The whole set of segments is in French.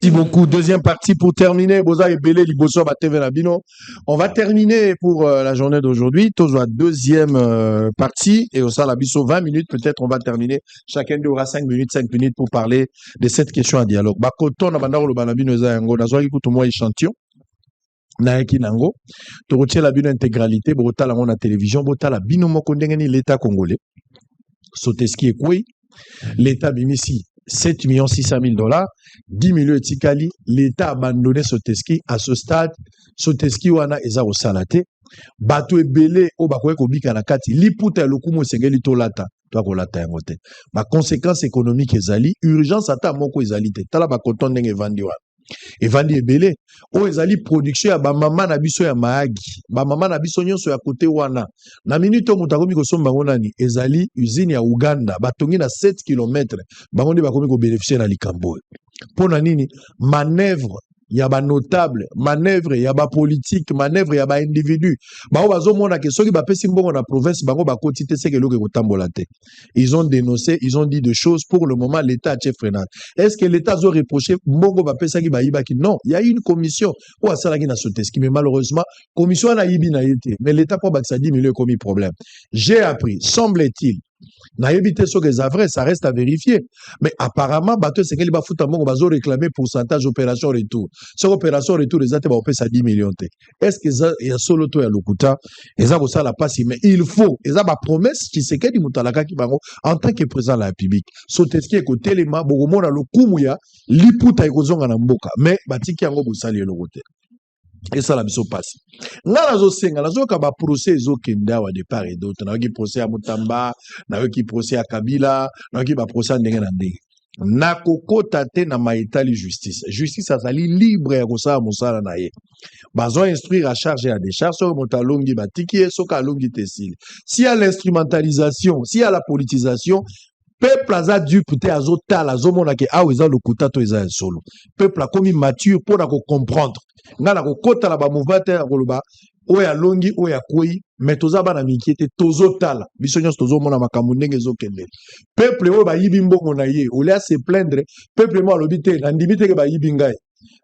Merci beaucoup. Deuxième partie pour terminer. Boza et Belé, Liboso, Bateve Labino. On va terminer pour la journée d'aujourd'hui. Tous la deuxième partie. Et au Salabiso, 20 minutes. Peut-être on va terminer. Chacun aura 5 minutes pour parler de cette question à dialogue. Bakoto, na bandaro, le balabino, zayango. Nazwa ki kutu moi échantillon. Naeki nango. Torotie la bino intégralité. Bota la na télévision. Bota la bino moko ndengeni l'État congolais. Soteski et Kouy. L'État bimisi. 7 600 000 $, 10 millions de tikali, l'État a abandonné Soteski à ce stade. Soteski wana eza au salate. Bato ebele o bakoye kobika na kati. Liputa lokumo sengeli tolata. Toi kolata yango te. Ma conséquence économique ezali, urgence ata moko ezali te. Tala ba koton ndenge evandi wana. Evandi ebele o ezali production ya ba mama na biso ya maagi. Ba mama na biso nyonso ya kote wana. Na minute mutu akomi kosomba ngo nani ezali usine ya Uganda. Batongi na 7 km. Bango nde bakomi ko bénéficier na likambo. Pona nini manœuvre ya ba notable, manœuvre ya ba politique, manœuvre ya ba individu. Bango bazomona ke soki ba pesi mbongo na province bango bakoti te seke loke kotambola te. Ils ont dénoncé, ils ont dit des choses. Pour le moment, l'État a chef Renan. Est-ce que l'État a reproché mbongo ba pesa ki ba yibaki? Non, il y a une commission ou asala ki na Soteski, mais malheureusement, commission na yibi na yete. Mais l'État pas baksa 10 millions comme problème. J'ai appris, semble-t-il, na évité ce que c'est vrai, ça reste à vérifier. Mais apparemment, bateau c'est qu'il va foutre un bon, on va réclamer pourcentage opération retour. Sur opération retour, les autres vont payer ça 10 millions. Est-ce que ça, il y a solo toi à l'okuta, et ça va ça la passe, mais il faut, et ça va promesse, qui c'est qu'il moutalaka qui va en tant que président de la République. Soteski est côté les mains, beaucoup monde à l'okumuya, liputa et kozonga na mboka, mais batiki yango bosali le côté. Et ça la mission passe. Là, nazo senga, nazo kaba procès ezokende wa de part et d'autre. Na ki procès à Mutamba, na ki procès à Kabila, na ki ba procès à ndenge na ndenge. Na kokota te na maitali justice. Justice azali libre ya kosala mosala na ye. Bazo instruire à charge et à décharge sur motalongi batiki et soka longi tesile. S'il y a l'instrumentalisation, s'il y a la politisation, peuple a dû peut-être azota la zomona ke aweza le kutato eza solo. Peuple a commis mature pour na comprendre. Ngana ko kota la ba mouvement te koloba oya longi oya koi mais toza bana mikiete tozotala biso nyonso tozomona makambo ndenge ezokende. Peuple oyo ba yibi mbongo na ye olia se plaindre peuple mo alobi te na ndimi te ke ba yibi ngai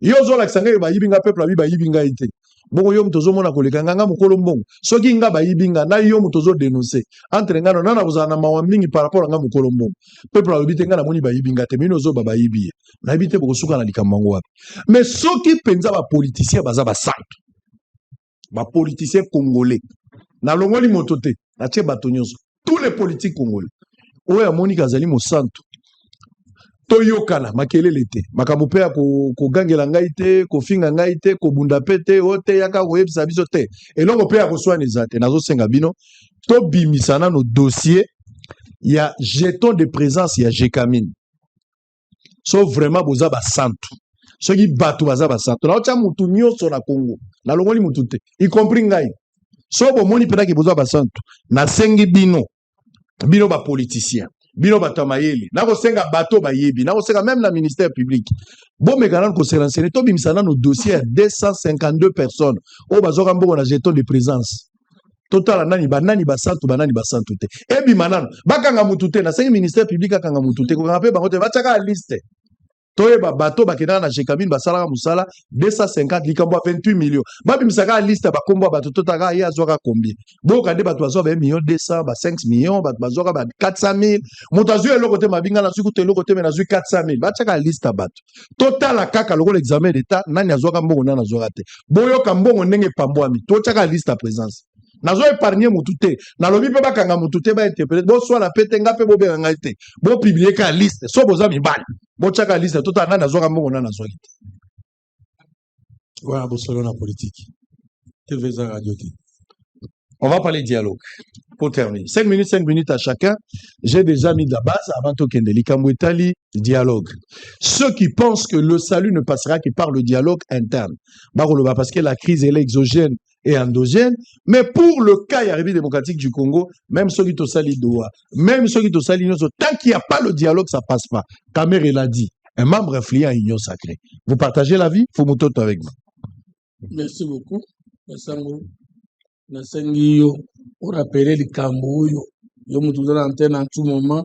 yo zola kisanga ba yibi nga peuple abi ba yibi ngai te bongo yo mtozomona koleka nganga mukolo mbongo soki nga ba yibi nga na yo mtozo dénoncer entre ngano nana kozana na mawa mingi par rapport nga mukolo mbongo peuple alobi te nga na moni ba yibi nga te mino zo ba yibi na yibi te bokosuka na likambango wapi mais soki penza ba politicien baza ba santo ba politicien congolais na longoli motote na tie bato nyonso tous les politiques congolais oya Monica Zali mo santo toyokana makelele te makambo pe ko gangela ngai te ko finga ngai te ko bunda pete ote yaka ko yebisa biso te elongo pe ya ko soane zate nazo senga bino to bimisana no dossier ya jeton de présence ya Jekamine so vraiment boza ba santo soki bato baza ba santo na ocha mutu nyonso na Congo na longoli mutu te y compris ngai so bo moni pena ke boza ba santo na sengi bino ba politicien bino bato mayeli na ko senga bato bayebi na ko senga même la ministère public bon mekana ko se renseigner to bimisana no dossier 252 personnes o bazoka mbongo na jeton de présence total nani ba santo te ebi manano bakanga mutu te na sengi ministère public akanga mutu te ko ngape bango te bachaka liste toyeba bato bakena na Jekamine basala musala 250 likambo 28 millions babi misaka liste bakombo bato totaka ya azwaka combien boka de bato bazwa 1 million 200 ba 5 millions bato bazwaka ba 400 000 motazu eloko te mabinga na suku te eloko te na zui 400 000 bachaka liste bato total kaka loko l'examen d'état nani azwaka mbongo nani azwaka te boyoka mbongo ndenge pambwami tochaka liste à présence nazo épargner mutu te na lobi pe bakanga mutu te ba interpréter bo soit la pete nga pe bo be nga te bo publier ka liste so boza mibali bo chaka liste tout en nazo ka mbongo na zo kite voilà bo solo na politique TV za radio ti on va parler dialogue pour terminer 5 minutes à chacun j'ai déjà mis de la base avant to kende likambo etali dialogue ceux qui pensent que le salut ne passera que par le dialogue interne ba parce que la crise elle est exogène et endogène, mais pour le cas de la République démocratique du Congo, même ceux qui te salient Doha, même ceux qui te salient tant qu'il n'y a pas le dialogue, ça passe pas. Kamer l'a dit, un membre influent à Union Sacrée. Vous partagez la vie, faut monter avec moi. Merci beaucoup. Merci yo, pour rappeler le Cambo, yo me tout l'antenne en tout moment.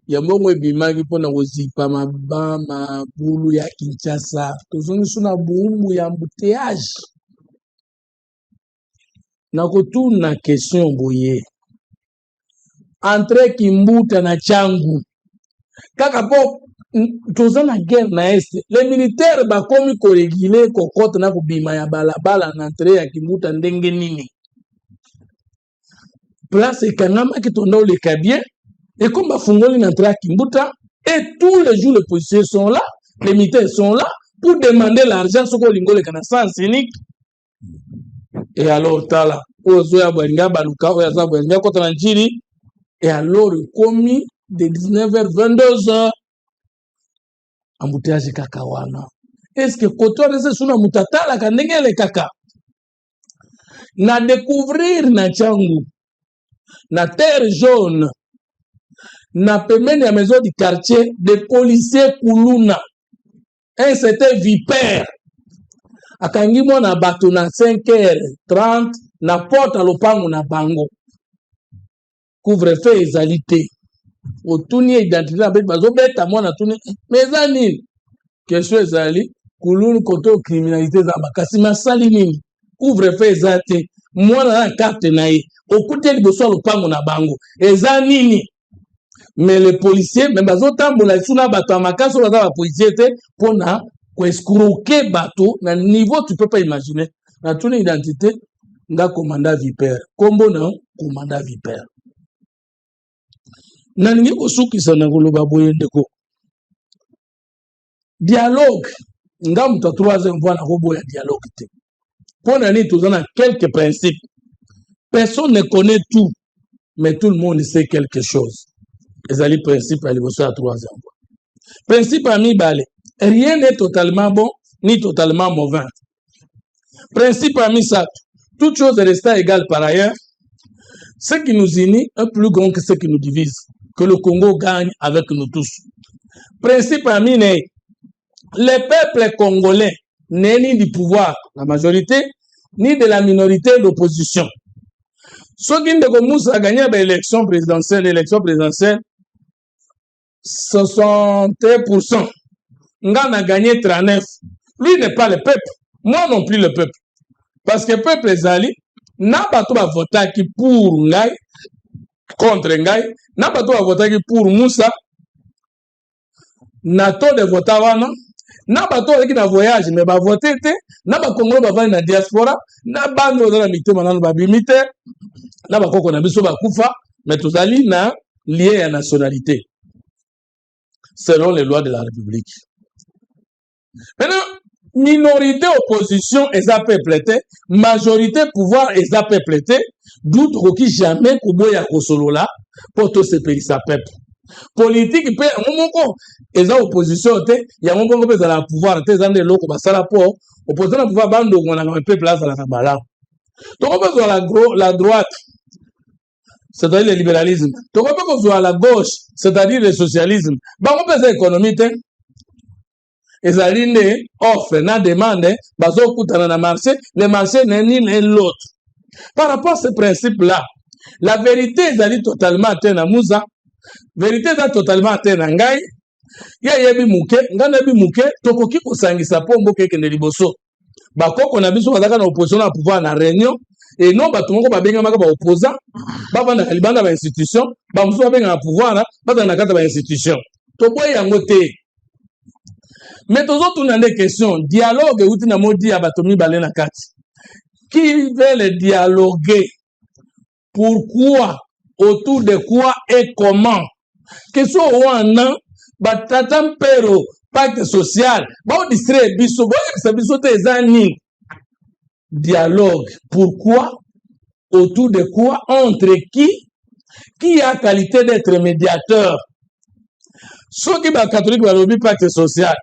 ya mbongo ebimaki mpona kozipa mabulu ya Kinshasa tozongi so na buumbu ya embouteillage nakotuna question boye entre Kimbuta na Changu kaka po toza na guerre na este les militaires bakomi koregule kokote na kobima ya balabala na entre ya Kimbuta ndenge nini place ekangamaki tonda oleka bien et comme bafungoli na entre ya Kimbuta et tous les jours les policiers sont là les militaires sont là pour demander l'argent soko olingo oleka na sens unique et alors tala ozo ya bwalinga baluka oyo aza bwalinga kota na njiri et alors komi de 19h 22h embouteillage kaka wana est-ce que koto rese suna mutatala kandengele kaka na découvrir na Changu na terre jaune na pembeni ya maison du quartier des policiers kuluna un certain vipère akangi mwana bato na 5h30 na porte lopango na bango couvre-feu ezali te otuni identité na beti bazobeta mwana tuni mais eza nini question ezali kulunu koto criminalité eza makasi masali nini couvre-feu eza te mwana na carte na ye okuti liboso ya lopango na bango eza nini mais les policiers me bazotambola lisu na bato ya makasi oyo baza bapolicier te mpona koescroquer bato na niveau tu peux pas imaginer na tuni identité nga commandant vipère kombo na commandant vipère nalingi kosukisa na koloba boye ndeko dialogue nga mutu 3e fois na koboya dialogue te mpona nini toza na quelques principes personne ne connaît tout mais tout le monde sait quelque chose ezali principe ya liboso ya 3e fois principe ya mibale rien n'est totalement bon ni totalement mauvais principe ya misato toute chose resta égale par ailleurs ce qui nous unit est plus grand que ce qui nous divise que le Congo gagne avec nous tous. Principe à mine, le peuple congolais n'est ni du pouvoir, la majorité, ni de la minorité d'opposition. Ceux qui ont gagné l'élection présidentielle, 61%. Ngan a gagné 39%. Lui n'est pas le peuple. Moi non plus le peuple. Parce que le peuple est allé, n'a pas tout voté qui pour Ngai, contre Ngai, n'a pas tout voté pour Moussa, n'a pas de voter wana, n'a pas tout qui na voyage, mais va voter, n'a pas Congo va dans la diaspora, n'a pas dans la mité, maintenant va bimiter, n'a pas qu'on a besoin de Koufa, mais tout ça na lié à la nationalité, selon les lois de la République. Maintenant, minorité opposition est à peuple, majorité pouvoir est à peuple, d'autres qui jamais kuboya kosolola pour tout ce pays sa peuple. Politique peut momoko est à opposition te ya momoko peut à pouvoir te zande loko basala po opposition à pouvoir bando on a un peuple là la kabala. Donc on peut la droite c'est-à-dire le libéralisme. Donc on peut la gauche c'est-à-dire le socialisme. Bah on peut économie te ezali nde offre na demande bazokutana na marché le marché n'est ni l'un l'autre. Par rapport à ce principe là la vérité ezali totalement atteinte na Moussa, vérité ezali totalement atteinte na ngai ya yebi muke ngana yebi muke tokoki kosangisa po mboka ekende liboso bakoko na biso bazaka na opposition na pouvoir na réunion et non bato moko babengamaka ba opposant bavanda libanda ba institution ba musu babenga na pouvoir bazana na kata ba institution toboye yango te. Mais tous autres on a des questions. Dialogue ou tu n'as pas dit à Batomi Balena Kat. Qui veut dialoguer? Pourquoi? Autour de quoi et comment? Question ou un batatam pero pacte social. Bon distrait biso biso te zani. Dialogue. Pourquoi? Autour de quoi? Entre qui a qualité d'être médiateur? Ceux qui sont catholiques va lobby pacte social.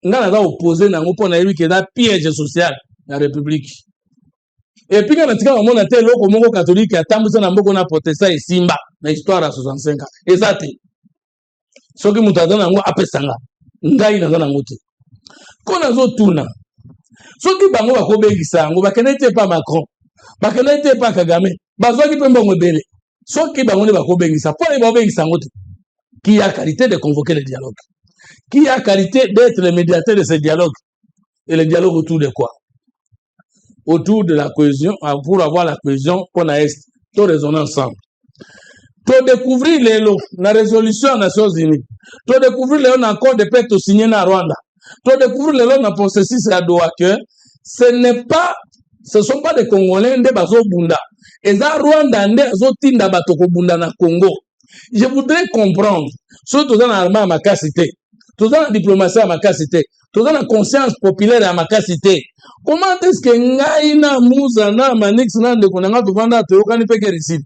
Nga na opposé na ngo pona yebi ke da piège social na république. Et puis quand tika mona te loko moko catholique atambusa na mboko na protestant esimba na histoire ya 65 ans. Ezate. Soki mutazana ngo apesanga. Ngai na zana ngote. Kona zo tuna. Soki bango bakobengisa ngo bakene te pa Macron. Bakene te pa Kagame. Bazwaki pe mbongo bele. Soki bango ne bakobengisa pona bakobengisa ngote. qui a qualité de convoquer le dialogue, qui a qualité d'être le médiateur de ce dialogue. Et le dialogue autour de quoi? Autour de la cohésion, pour avoir la cohésion qu'on a tout raisonner ensemble. Pour découvrir la résolution des Nations Unies, pour découvrir un accord de paix signé à Rwanda, pour découvrir le processus à Doha, que ce ne sont pas des Congolais de Bazo Bunda. Et ça, Rwanda, Bazo Tinda Batoko Bunda na Congo. Je voudrais comprendre, surtout dans l'armée à ma capacité, tout dans la diplomatie à ma capacité, tout dans la conscience populaire à ma capacité. Comment est-ce que Ngaïna, Mouzana, Manix, Nande, Konanga, Tuvanda, Teokani Pekerisi?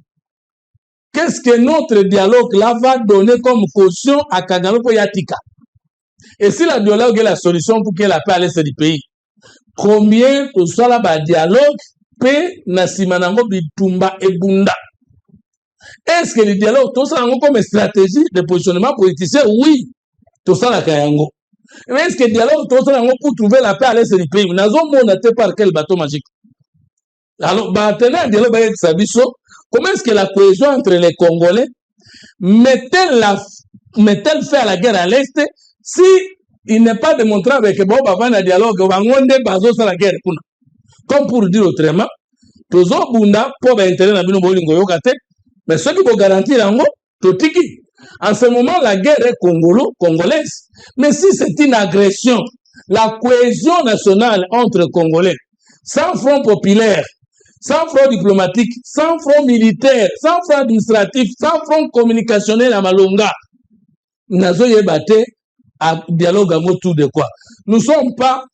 Qu'est-ce que notre dialogue là va donner comme caution à Kagame Yatika? Et si la dialogue est la solution pour que la paix à l'est du pays, combien que soit là dialogue, paix, Nasimanango, Bitumba et Bunda? Est-ce que le dialogue, tout ça comme stratégie de positionnement politicien? Oui, tout ça la Kayango. Mais est-ce que le dialogue, tout ça pour trouver la paix à l'est du pays? Nous avons monté par quel bateau magique? Alors, tenez un dialogue avec Sabiso. Comment est-ce que la cohésion entre les Congolais met-elle fait à la guerre à l'Est si il n'est pas démontré avec bon avant un dialogue, on va baser sur la guerre. Comme pour dire autrement, tous les Bunda pour intérêt na bino bolingo yokate, mais ceux qui vont garantir en totiki. En ce moment, la guerre est congolaise. Mais si c'est une agression, la cohésion nationale entre Congolais, sans front populaire, sans front diplomatique, sans front militaire, sans front administratif, sans front communicationnel à Malonga, Nazo Yebate à dialogue à autour de quoi? Nous ne sommes pas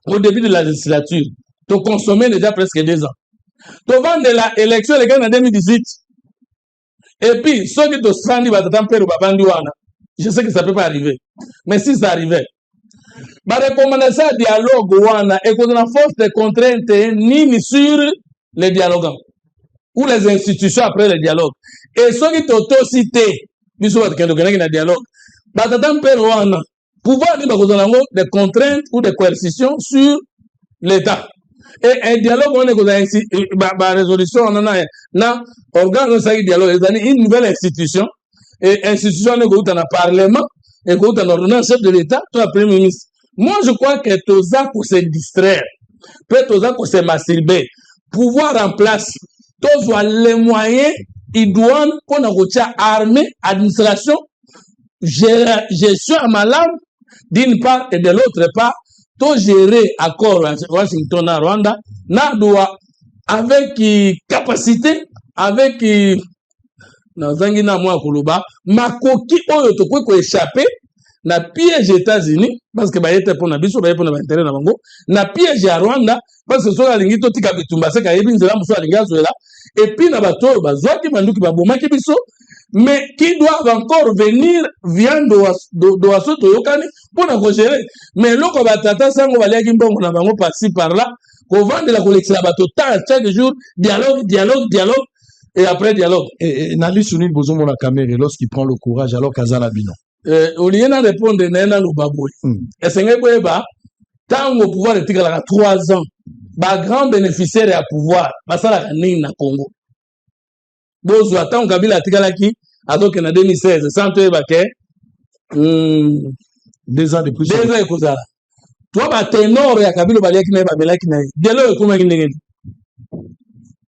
au début de la législature. Tu consommes déjà presque 2 ans. Tu vends de l'élection en 2018. Et puis, ceux qui te sont dit, je sais que ça ne peut pas arriver. Mais si ça arrivait, la recommandation à dialogue, et qu'on a force de contrainte ni sur les dialoguants ou les institutions après le dialogue. Et ceux qui t'ont cité, ils sont en dialogue. Pouvoir dire des contraintes ou des coercitions sur l'État. Et un dialogue, on est la résolution, on a un organe de dialogue, une nouvelle institution, et institution, on est dans le Parlement, et dans l'ordonnance chef de l'État, toi, Premier ministre. Moi, je crois que Toza pour se distraire, peut-être Toza pour se masturber, pouvoir en place, Toza les moyens, idoines, pour une armée, administration, gestion à malade, d'une part, et de l'autre part, tout gérer accord Washington à Rwanda, avec capacité, avec makoki oyo to ko échapper na piège États-Unis parce que ba était pour na biso ba pour na intérêt na bango na piège à Rwanda parce que so la lingi to tika bitumba se ka yebi nzela muso alinga zo là et puis na bato bazwa ki banduki ba bomaki biso mais qui doivent encore venir viande doaso to yokani pour na gérer mais loko batata sango baliaki mbongo na bango par-ci par-là ko vendre la collection bato chaque jour dialogue et après dialogue. Et Nali Sunil Bozomo la caméra lorsqu'il prend le courage alors Kazala Bino. Au lieu de répondre Nena Lubaboy. Et c'est un tant au pouvoir de Tigala 3 ans, ba grand bénéficiaire à pouvoir, ba ça la na Congo. Bozo attend Kabila Tigala qui alors qu'en 2016 sans te baquer 2 ans de plus. 2 ans et cause. Toi ba ténor ya Kabila baliaki na ba belaki na. Dialogue comment kindengeni.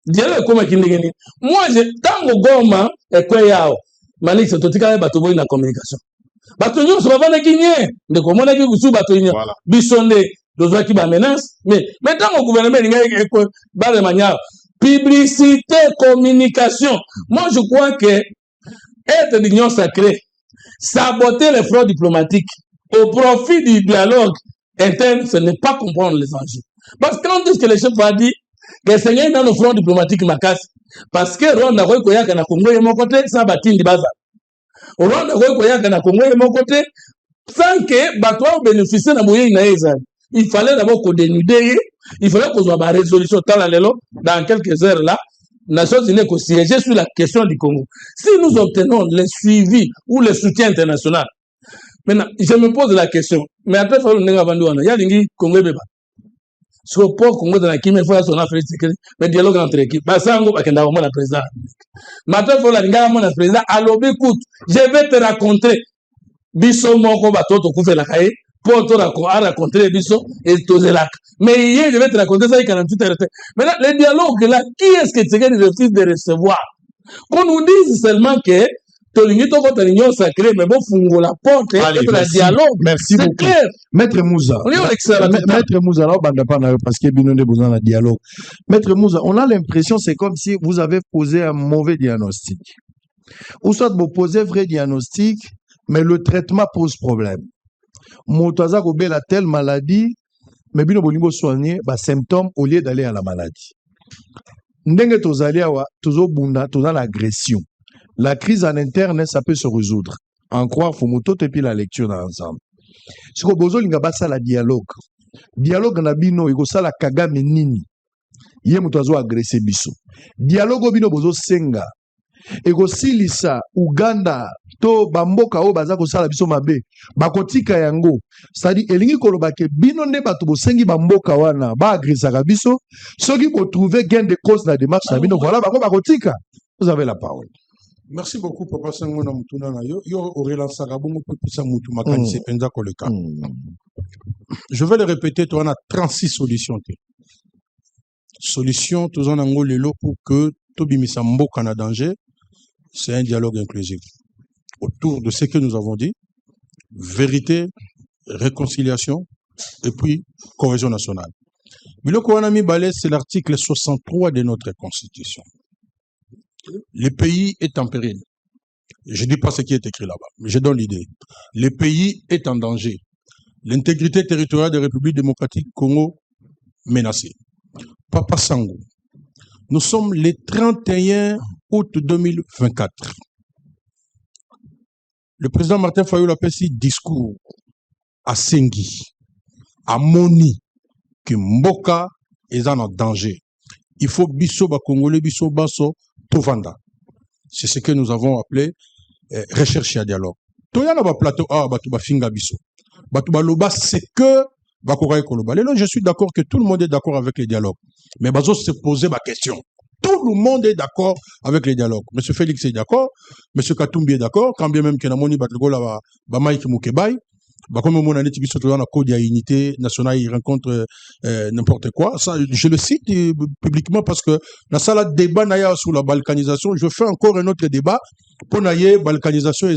Dialogue comment kindengeni. Moi je tango goma et quoi yao. Malik se totika ba to boy na communication. Bato nyonso bavanda kinye de komona ki kusu bato nyonso bisonde dozwa ki ba menace mais maintenant au gouvernement il y a ba de manière publicité communication. Moi je crois que être d'union sacrée saboter les fronts diplomatiques au profit du dialogue interne, ce n'est pas comprendre les enjeux. Parce que quand est-ce que les chefs vont dire que c'est dans le front diplomatique makas parce que Rwanda ko yaka na Congo et mon côté ça batindi baza Rwanda ko yaka na Congo et mon côté sans que batwa bénéficier na moyen na eza. Il fallait d'abord qu'on dénuder, il fallait qu'on soit une résolution dans quelques heures là. Nations Unies qui siéger sur la question du Congo. Si nous obtenons le suivi ou le soutien international, maintenant, je me pose la question, mais après, il faut que nous Congo beba. sur le port Congo dans la Kimi, il faut son Afrique, mais dialogue entre équipes. Basango, bakenda vraiment la président. Maintenant, il faut la regarder mon président. Alors, écoute, je vais te raconter. Biso moko batoto kufe la kaye, pour te raconter biso et tozelak. Mais hier, je vais te raconter ça il y a 48 heures. Maintenant, le dialogue là, qui est-ce que tu refuse de recevoir? Qu'on nous dise seulement que Tolingi Toko Tolingi sacré, mais bon, fungo la porte, et le dialogue. Merci beaucoup. Clair. Maître Moussa. Maître Moussa, là, parce qu'il y a besoin d'un dialogue. Maître Moussa, on a l'impression, c'est comme si vous avez posé un mauvais diagnostic. Ou soit vous posez un vrai diagnostic, mais le traitement pose problème. Moutaza Gobel a telle maladie, mais bien bolingo soigner bah symptômes au lieu d'aller à la maladie. Ndenge tozali awa tozo bunda toza l'agression. La crise en interne ça peut se résoudre. En croire faut moto et puis la lecture dans ensemble. Ce que bozo linga basa la dialogue. Dialogue na bino ego sala kagame nini. Ye moutazo agresser biso. Dialogue bino bozo senga. Ego silisa Uganda to bamboka o baza ko sala biso mabe bakotika yango c'est-à-dire elingi koloba ke bino nde bato bosengi bamboka wana ba agresaka biso soki ko trouver gain de cause na démarche na bino voilà bako bakotika. Vous avez la parole. Merci beaucoup Papa Sango na mutuna na yo yo relansaka bongo pe pisa mutu makanisi penza koleka. Je vais le répéter, tu en as 36 solutions. Solution tous en ango lelo pour que tobimisa mboka na danger. C'est un dialogue inclusif autour de ce que nous avons dit, vérité, réconciliation et puis cohésion nationale. Biloko Wanami Balé, c'est l'article 63 de notre Constitution. Le pays est en péril. Je ne dis pas ce qui est écrit là-bas, mais je donne l'idée. Le pays est en danger. L'intégrité territoriale de la République démocratique Congo menacée. Papa Sango. Nous sommes le 31 août 2024. Le président Martin Fayulu a fait ce discours à Sengi, à Moni, que Mboka est en danger. Il faut biso ba Congolais, biso baso tovanda. C'est ce que nous avons appelé recherche et dialogue. Toyana ba plateau a batu ba finga biso. Batu ba loba c'est que je suis d'accord que tout le monde est d'accord avec les dialogues. Mais Bazo se posait ma question. Tout le monde est d'accord avec les dialogues. Monsieur Félix est d'accord. Monsieur Katumbi est d'accord. Quand bien même que Namoni Batlegola ba Mike Mukebai. Comme mon analyse qui se trouve dans la code de unité nationale, il rencontre n'importe quoi. Ça, je le cite publiquement parce que dans ça, la débat sur la balkanisation, je fais encore un autre débat. Pour naïe, balkanisation,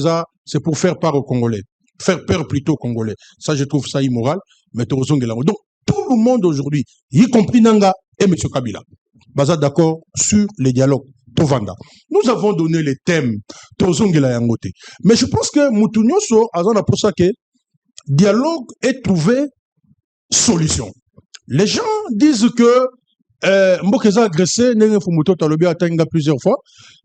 c'est pour faire part aux Congolais. Faire peur plutôt aux Congolais. Ça, je trouve ça immoral. Mais donc, tout le monde aujourd'hui, y compris Nanga et M. Kabila, baza d'accord sur les dialogues. Tovanda. Nous avons donné les thèmes. Mais je pense que Moutounioso a pour ça que dialogue est trouvé solution. Les gens disent que Mbokeza agressé, Nenge Fumuto Talobi a Tenga plusieurs fois.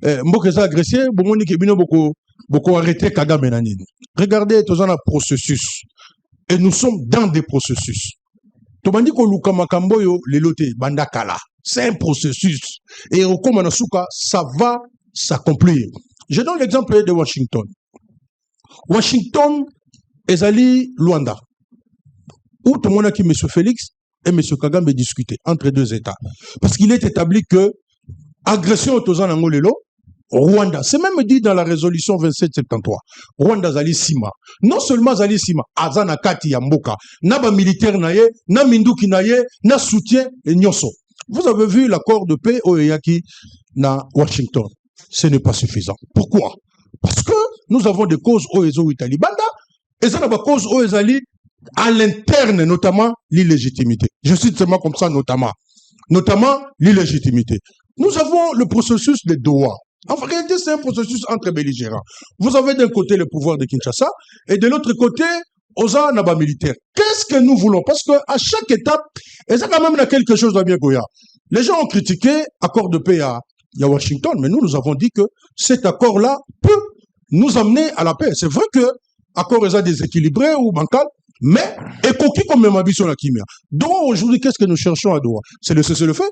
Mbokeza agressé, Bomoni Kebino beaucoup arrêté Kagame Nanine. Regardez, tous un processus. Et nous sommes dans des processus. Tomandi ko Luka Makamboyo, les lotés, Bandakala. C'est un processus. Et au Komanasuka, ça va s'accomplir. Je donne l'exemple de Washington. Washington, Ezali Luanda, où tout le monde a qui M. Félix et M. Kagame discuté entre deux États. Parce qu'il est établi que agression aux Angolelo, Rwanda, c'est même dit dans la résolution 2773, Rwanda Zali Sima. Non seulement Zali Sima, Azana Kati Yamboka, Naba militaire naye, na Minduki naye, na soutien et Nyoso. Vous avez vu l'accord de paix au Eyaki na Washington. Ce n'est pas suffisant. Pourquoi? Parce que nous avons des causes au Ezo Italie. Banda, et ça n'a pas cause au Ezali à l'interne, notamment l'illégitimité. Je cite seulement comme ça, notamment l'illégitimité. Nous avons le processus de Doha. En réalité, c'est un processus entre belligérants. Vous avez d'un côté le pouvoir de Kinshasa et de l'autre côté, Oza Naba militaire. Qu'est-ce que nous voulons? Parce qu'à chaque étape, et ça quand même a quelque chose de bien goya. Les gens ont critiqué l'accord de paix à Washington, mais nous avons dit que cet accord-là peut nous amener à la paix. C'est vrai que l'accord est déséquilibré ou bancal, mais et coquille comme même habit sur la Kimia. Donc aujourd'hui, qu'est-ce que nous cherchons à Doha? C'est le cessez-le-feu.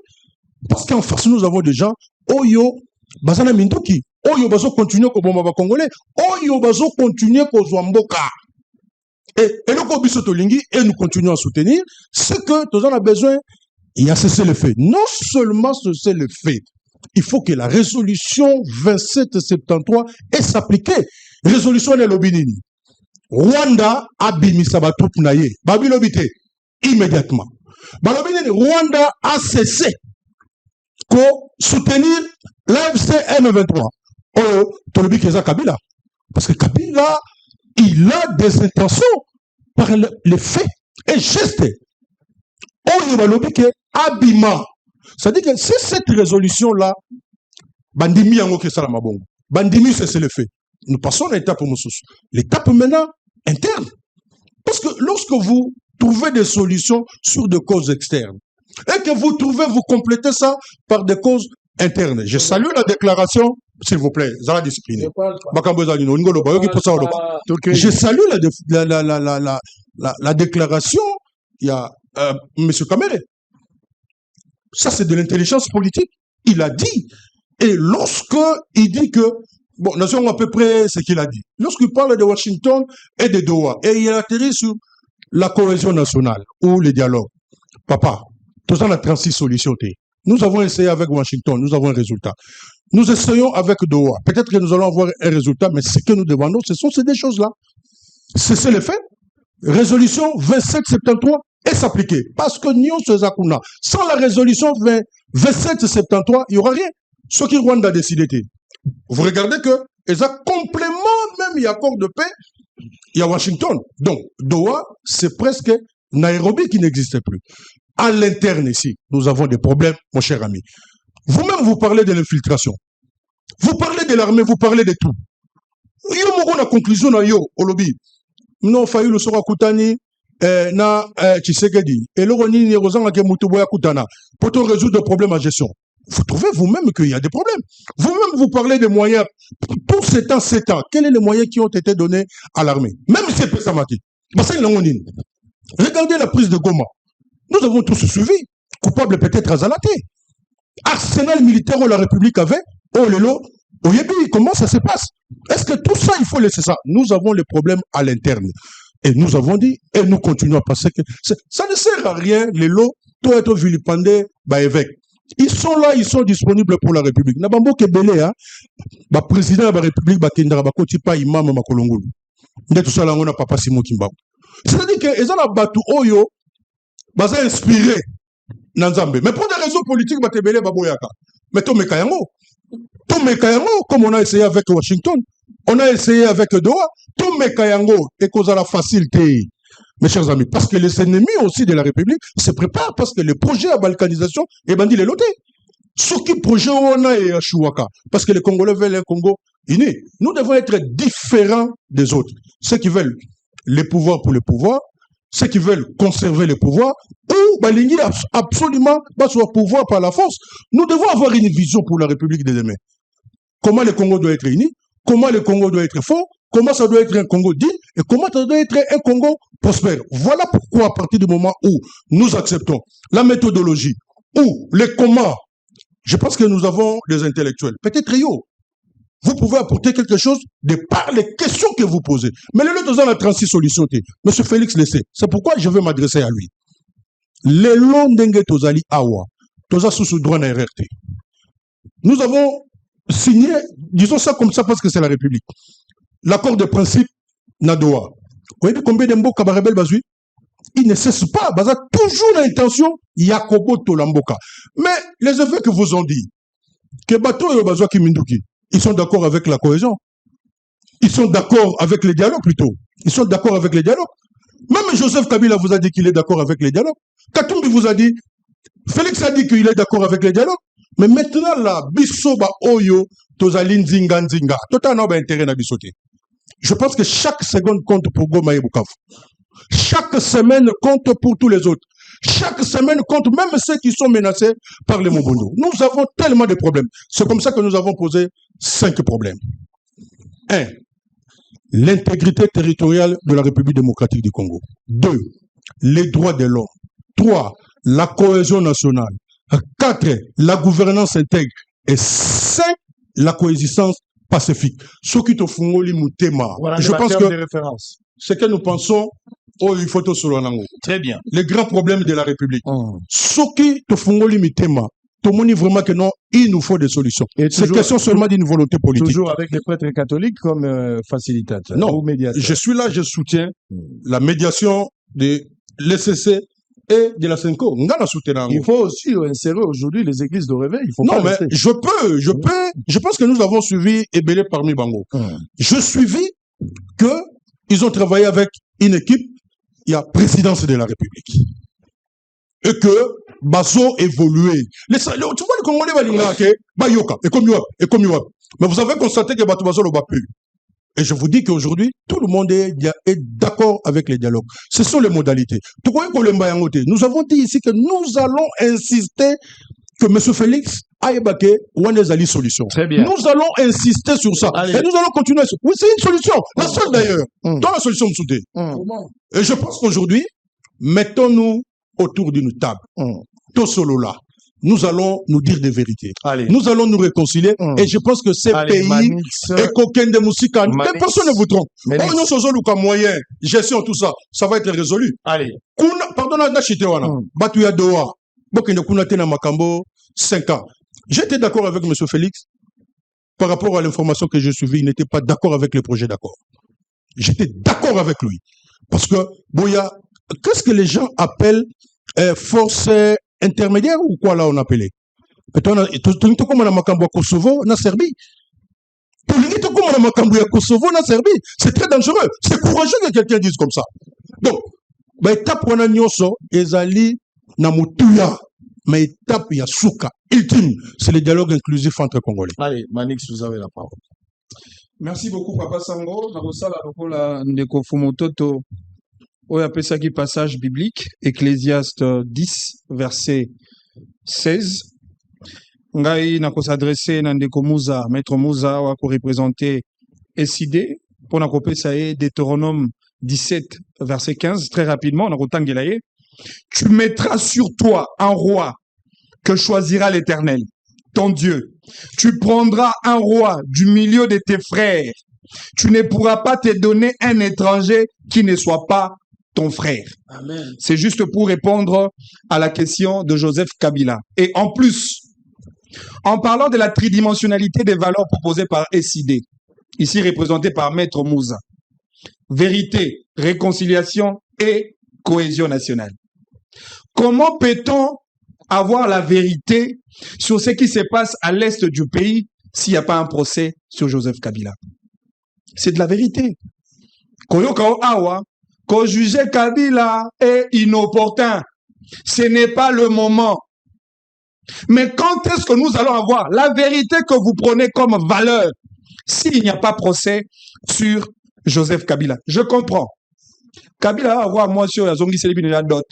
Parce qu'en face, nous avons des gens, Oyo, Bazana Mindoki, Oyo Bazo continue au Bomba Congolais, Oyo Bazo continue au Zouamboka. Et le Kobiso Tolingi, et nous continuons à soutenir, c'est que nous avons besoin il y a cessé le fait. Non seulement cessé le fait, il faut que la résolution 2773 est s'appliquer. Résolution de l'Obinini. Rwanda a bimisa ba troupe naye. Babi lobité immédiatement. Balobinini, Rwanda a cessé de soutenir l'AFC M23. Oh, Tolobi Keza Kabila. Parce que Kabila, il a des intentions par les faits et gestes. Oh, Balobi ke abima. C'est-à-dire que c'est cette résolution-là, Bandimi Yango Kesalamabongo. Bandimi, c'est le fait. Nous passons à l'étape l'étape maintenant interne. Parce que lorsque vous trouvez des solutions sur des causes externes, et que vous trouvez, vous complétez ça par des causes internes. Je salue la déclaration, s'il vous plaît, Zala discipline. Je salue la déclaration, il y a M. Kamere. Ça, c'est de l'intelligence politique. Il a dit. Et lorsque il dit que, bon, nous avons à peu près ce qu'il a dit. Lorsqu'il parle de Washington et de Doha, et il atterrit sur la cohésion nationale ou le dialogue. Papa, tout ça, on a 36 solutions. Nous avons essayé avec Washington, nous avons un résultat. Nous essayons avec Doha. Peut-être que nous allons avoir un résultat, mais ce que nous demandons, ce sont ces deux choses-là. C'est le fait. Résolution 2773 est s'appliquer. Parce que Nyon Sezakuna, sans la résolution 2773, il n'y aura rien. Ce qui Rwanda a décidé. Vous regardez que, ils ont complément même, il y a accord de paix, il y a Washington. Donc, Doha, c'est presque Nairobi qui n'existe plus. À l'interne ici, nous avons des problèmes, mon cher ami. Vous-même, vous parlez de l'infiltration. Vous parlez de l'armée, vous parlez de tout. Yo moko na conclusion na yo, olobi. Non, failli le sera Koutani, na Tshisekedi. Et le Roni ni Rozanga ke Mutuboya Koutana. Pour résoudre des problèmes en gestion. Vous trouvez vous-même qu'il y a des problèmes. Vous-même, vous parlez des moyens. Pour 7 ans, quels sont les moyens qui ont été donnés à l'armée? Même si c'est Pessamati. Regardez la prise de Goma. Nous avons tous suivi. Coupable peut-être à Zalaté. Arsenal militaire où la République avait. Oh lelo. Comment ça se passe? Est-ce que tout ça, il faut laisser ça? Nous avons les problèmes à l'interne. Et nous avons dit, et nous continuons à passer que ça ne sert à rien, les lots, tout être vilipendé, bah évêque. Ils sont là, ils sont disponibles pour la République. Nabambo Kebele, hein, bah président de la République, bah Kendra, bah Kotipa, imam, bah Kolongolo. N'est tout ça là, on a papa Simon Kimba. C'est-à-dire que, ils ont la batu oyo, bah ça inspiré, Nanzambe. Mais pour des raisons politiques, bah Tebele, bah Boyaka. Mais Tomé Kayango. Tomé Kayango, comme on a essayé avec Washington, on a essayé avec Doha, Tomé Kayango, et cause à la facilité. Mes chers amis, parce que les ennemis aussi de la République se préparent, parce que le projet à balkanisation est bandit les lotés. Ce qui projet on a et à Chouaka, parce que les Congolais veulent un Congo uni. Nous devons être différents des autres. Ceux qui veulent les pouvoirs pour le pouvoir, ceux qui veulent conserver le pouvoir, ou baligner absolument pas sur pouvoir par la force. Nous devons avoir une vision pour la République de demain. Comment le Congo doit être uni, comment le Congo doit être fort, comment ça doit être un Congo digne et comment ça doit être un Congo prospère. Voilà pourquoi, à partir du moment où nous acceptons la méthodologie ou les comment, je pense que nous avons des intellectuels. Peut-être yo, vous pouvez apporter quelque chose de par les questions que vous posez. Mais le lot a 36 solutions. Monsieur Félix Lessé, c'est pourquoi je vais m'adresser à lui. Les longs dengue tozali awa, toza sous droit na RRT. Nous avons signé, disons ça comme ça parce que c'est la République. L'accord de principe Nadoa. Vous voyez combien de Mboka Barebel Bazui? Il ne cesse pas. Baza toujours l'intention Yakobo Tolamboka. Mais les évêques vous ont dit que Bato et Bazwa Kiminduki, ils sont d'accord avec la cohésion. Ils sont d'accord avec les dialogues plutôt. Ils sont d'accord avec les dialogues. Même Joseph Kabila vous a dit qu'il est d'accord avec les dialogues. Katumbi vous a dit, Félix a dit qu'il est d'accord avec les dialogues. Mais maintenant là, Bissoba Oyo, Tozalin Zinga Nzinga, totalement intérêt à Bissoté. Je pense que chaque seconde compte pour Goma et Bukavu. Chaque semaine compte pour tous les autres. Chaque semaine compte même ceux qui sont menacés par les Mobondo. Nous avons tellement de problèmes. C'est comme ça que nous avons posé 5 problèmes. 1. L'intégrité territoriale de la République démocratique du Congo. 2. Les droits de l'homme. 3. La cohésion nationale. 4. La gouvernance intègre. Et 5. La coexistence pacifique. Ce qui te font Moutema. Voilà, je pense que références. ce que nous pensons, Oh, il faut tout solo nango. Très bien. Les grands problèmes de la République. Ce qui te font limiter, tout le monde vraiment que non, il nous faut des solutions. C'est question seulement d'une volonté politique. Toujours avec les prêtres catholiques comme facilitateur. Non, ou médiateur. je suis là, je soutiens la médiation de l'ECC et de la Senko. Il faut aussi insérer aujourd'hui les églises de réveil. Il faut non, pas mais rester. je pense que nous avons suivi Ebele parmi Bango. Je suivi que ils ont travaillé avec une équipe, il y a présidence de la République. Et que Bazo évolué. Tu vois, le Congolais va dire Bayoka, et comme Yoap. Mais vous avez constaté que Bazo ne va plus. Et je vous dis qu'aujourd'hui, tout le monde est d'accord avec les dialogues. Ce sont les modalités. Nous avons dit ici que nous allons insister que M. Félix Aïbake Wanezali solution. Très bien. Nous allons insister sur ça. Allez. Et nous allons continuer. Oui, c'est une solution. La seule d'ailleurs. Dans la solution de soutien. Et je pense qu'aujourd'hui, mettons-nous autour d'une table. Tout solo là. Nous allons nous dire des vérités. Allez. Nous allons nous réconcilier. Et je pense que ces pays, et qu'aucun de musique, personne ne vous trompe. Oh, nous sommes au moyen, gestion, tout ça, ça va être résolu. Allez. Pardon, Batuya Doha, Bokende Kunatena Makambo, 5 ans. J'étais d'accord avec M. Félix. Par rapport à l'information que j'ai suivie, il n'était pas d'accord avec le projet d'accord. J'étais d'accord avec lui. Parce que, Boya, qu'est-ce que les gens appellent force intermédiaire ou quoi là on appelait? Peut-être comme on a Kosovo, na Serbie. Kosovo, na Serbie. C'est très dangereux. C'est courageux que quelqu'un dise comme ça. Donc, étape on a nyonso, ezali na mutuya, mais étape yasuka, ultime, c'est le dialogue inclusif entre Congolais. Allez, Manix, vous avez la parole. Merci beaucoup, Papa Sango. Nakosala lokola ndeko Fumototo. Oya pesaki passage biblique, Ecclésiaste 10, verset 16. Ngai nakosadresse na ndeko Muza, maître Muza, wa ko représenter SID, pour nakopesa ye Deutéronome 17, verset 15, très rapidement, nakotangela ye. Tu mettras sur toi un roi que choisira l'Éternel, ton Dieu. Tu prendras un roi du milieu de tes frères. Tu ne pourras pas te donner un étranger qui ne soit pas ton frère. Amen. C'est juste pour répondre à la question de Joseph Kabila. Et en plus, en parlant de la tridimensionnalité des valeurs proposées par SID, ici représenté par Maître Mouza, vérité, réconciliation et cohésion nationale. Comment peut-on avoir la vérité sur ce qui se passe à l'est du pays s'il n'y a pas un procès sur Joseph Kabila? C'est de la vérité. Koyokao Awa, qu'on juger Kabila est inopportun. Ce n'est pas le moment. Mais quand est-ce que nous allons avoir la vérité que vous prenez comme valeur s'il n'y a pas procès sur Joseph Kabila? Je comprends. Kabila va avoir moi sur la zone la dot.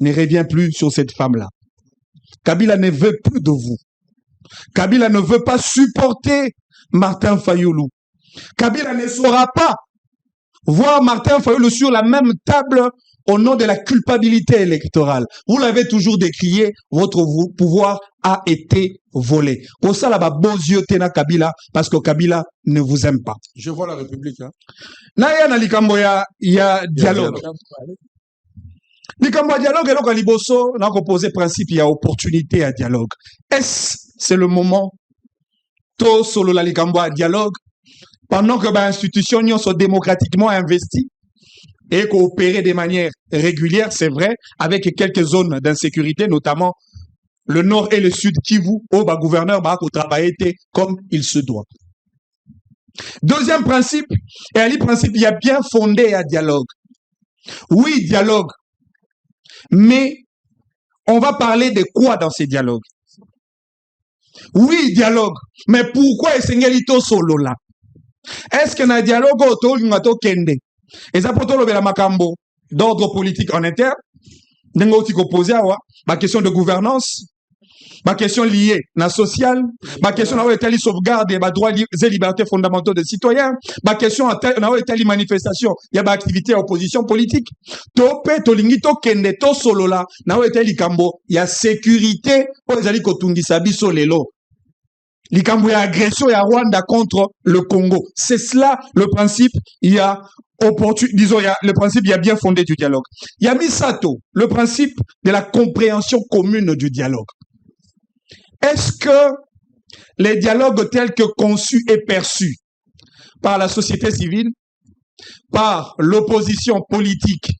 Ne revient plus sur cette femme-là. Kabila ne veut plus de vous. Kabila ne veut pas supporter Martin Fayoulou. Kabila ne saura pas voir Martin Fayoulou sur la même table au nom de la culpabilité électorale. Vous l'avez toujours décrié, votre pouvoir a été volé. Pour ça, là-bas, beaux yeux tena Kabila, parce que Kabila ne vous aime pas. Je vois la République. Hein. Là, il y a dialogue. Likambo ya dialogue, eloko liboso, na ko poser principe, il y a opportunité à dialogue. Est-ce c'est le moment to solo la likambo à dialogue pendant que les institutions sont démocratiquement investies et coopérer de manière régulière, c'est vrai, avec quelques zones d'insécurité, notamment le nord et le sud Kivu, où le gouverneur va travailler comme il se doit. Deuxième principe, et à principe, il y a bien fondé à dialogue. Oui, dialogue. Mais on va parler de quoi dans ces dialogues? Oui, dialogue. Mais pourquoi est-ce solo là? Est-ce qu'il y a un dialogue autour de Kende? Et ça peut être la makambo d'ordre politique en interne. Ma question de gouvernance, ma question liée à la sociale, ma question de sauvegarde des droits et libertés fondamentaux des citoyens, ma question de manifestation, il y a des activités opposition politique. Tope, tolingito, kende, to solo la, il y a sécurité, pour les ali kotungi sabi solelo. Likambo ya agression ya Rwanda contre le Congo. C'est cela le principe. Il y a disons, il y a le principe, il y a bien fondé du dialogue. Il y a Misato, le principe de la compréhension commune du dialogue. Est-ce que les dialogues tels que conçus et perçus par la société civile, par l'opposition politique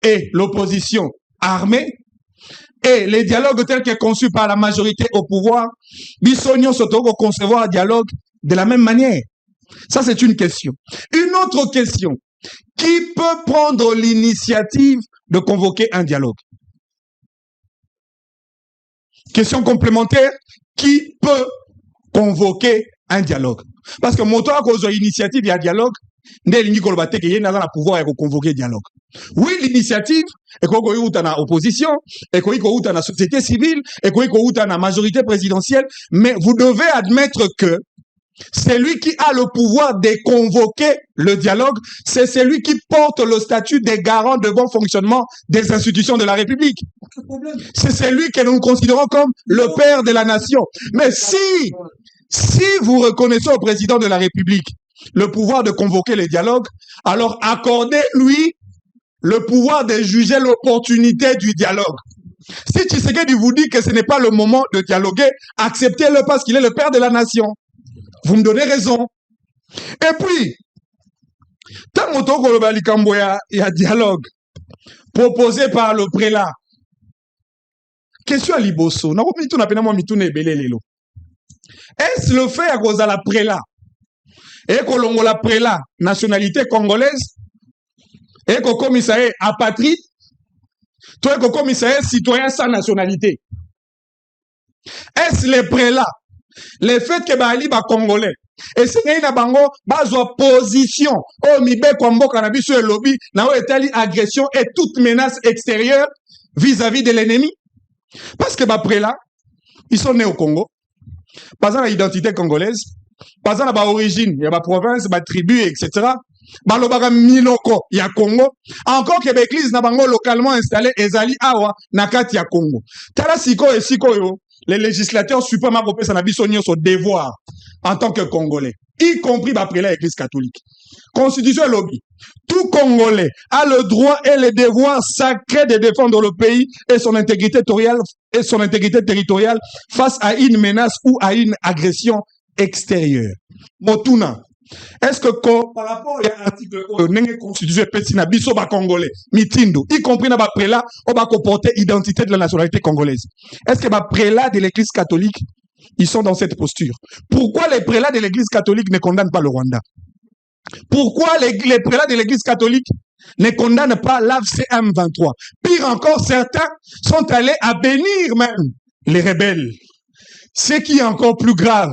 et l'opposition armée, et les dialogues tels que conçus par la majorité au pouvoir, Bissognon se trouve concevoir un dialogue de la même manière? Ça, c'est une question. Une autre question. Qui peut prendre l'initiative de convoquer un dialogue? Question complémentaire. Qui peut convoquer un dialogue? Parce que moto a cause d'initiative, il y a dialogue. Il y a pouvoir de convoquer dialogue. Oui, l'initiative, et qu'on y a une opposition, et qu'on y a une société civile, et qu'on y a une majorité présidentielle, mais vous devez admettre que c'est lui qui a le pouvoir de convoquer le dialogue, c'est celui qui porte le statut des garants de bon fonctionnement des institutions de la République. C'est celui que nous considérons comme le père de la nation. Mais si vous reconnaissez au président de la République le pouvoir de convoquer les dialogues, alors accordez-lui le pouvoir de juger l'opportunité du dialogue. Si Tshisekedi vous dit que ce n'est pas le moment de dialoguer, acceptez-le parce qu'il est le père de la nation. Vous me donnez raison. Et puis, tant il y a dialogue proposé par le prélat. Question à Liboso. Est-ce le fait à cause de la prélat et que la prélat, nationalité congolaise, et que commissaire apatride, toi que commissaire citoyen sans nationalité? Est-ce les prélats? Le fait que Bali ba congolais et c'est qu'il y a bango bazo position au mibe kombo cannabis sur le lobby na etali agression et toute menace extérieure vis-à-vis de l'ennemi, parce que ba prélats ils sont nés au Congo, pas dans l'identité congolaise, pas dans la origine, il y a ba province, ba tribu, etc. Balobaka miloko ya Congo, encore que l'église na bango localement installé ezali awa nakati ya Congo. Tala siko et siko yo. Les législateurs suprêmes ont son devoir en tant que Congolais, y compris après l'Église catholique. Constitution et lobby. Tout Congolais a le droit et le devoir sacré de défendre le pays et son intégrité territoriale face à une menace ou à une agression extérieure. Motuna. Est-ce que par rapport à l'article de la Constitution Pessina, Biso ba Congolais, Mitindo, y compris na ba prélat, on va comporter l'identité de la nationalité congolaise. Est-ce que ba prélats de l'Église catholique, ils sont dans cette posture? Pourquoi les prélats de l'Église catholique ne condamnent pas le Rwanda? Pourquoi les prélats de l'Église catholique ne condamnent pas l'AFC M23? Pire encore, certains sont allés à bénir même les rebelles. Ce qui est encore plus grave,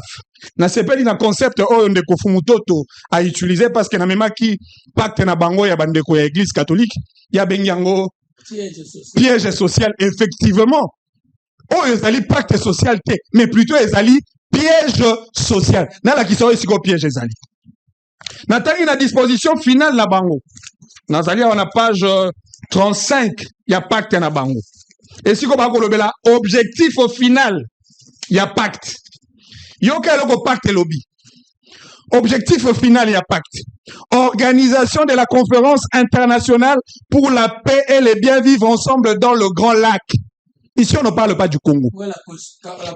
na sepeli na concept oyo ndeko Fumutoto a utilisé parce que na mema ki pacte na bango ya bandeko ya église catholique ya benyango piège social. Effectivement oyo ezali pacte social te, mais plutôt ezali piège social. Na la kiso esiko piège ezali na tangi na disposition finale na bango nazali on a page 35 ya pacte na bango esiko ba kolobela objectif au final ya pacte. Yoka loko pacte lobby. Objectif final, il y a pacte. Organisation de la conférence internationale pour la paix et le bien vivre ensemble dans le Grand Lac. Ici, on ne parle pas du Congo.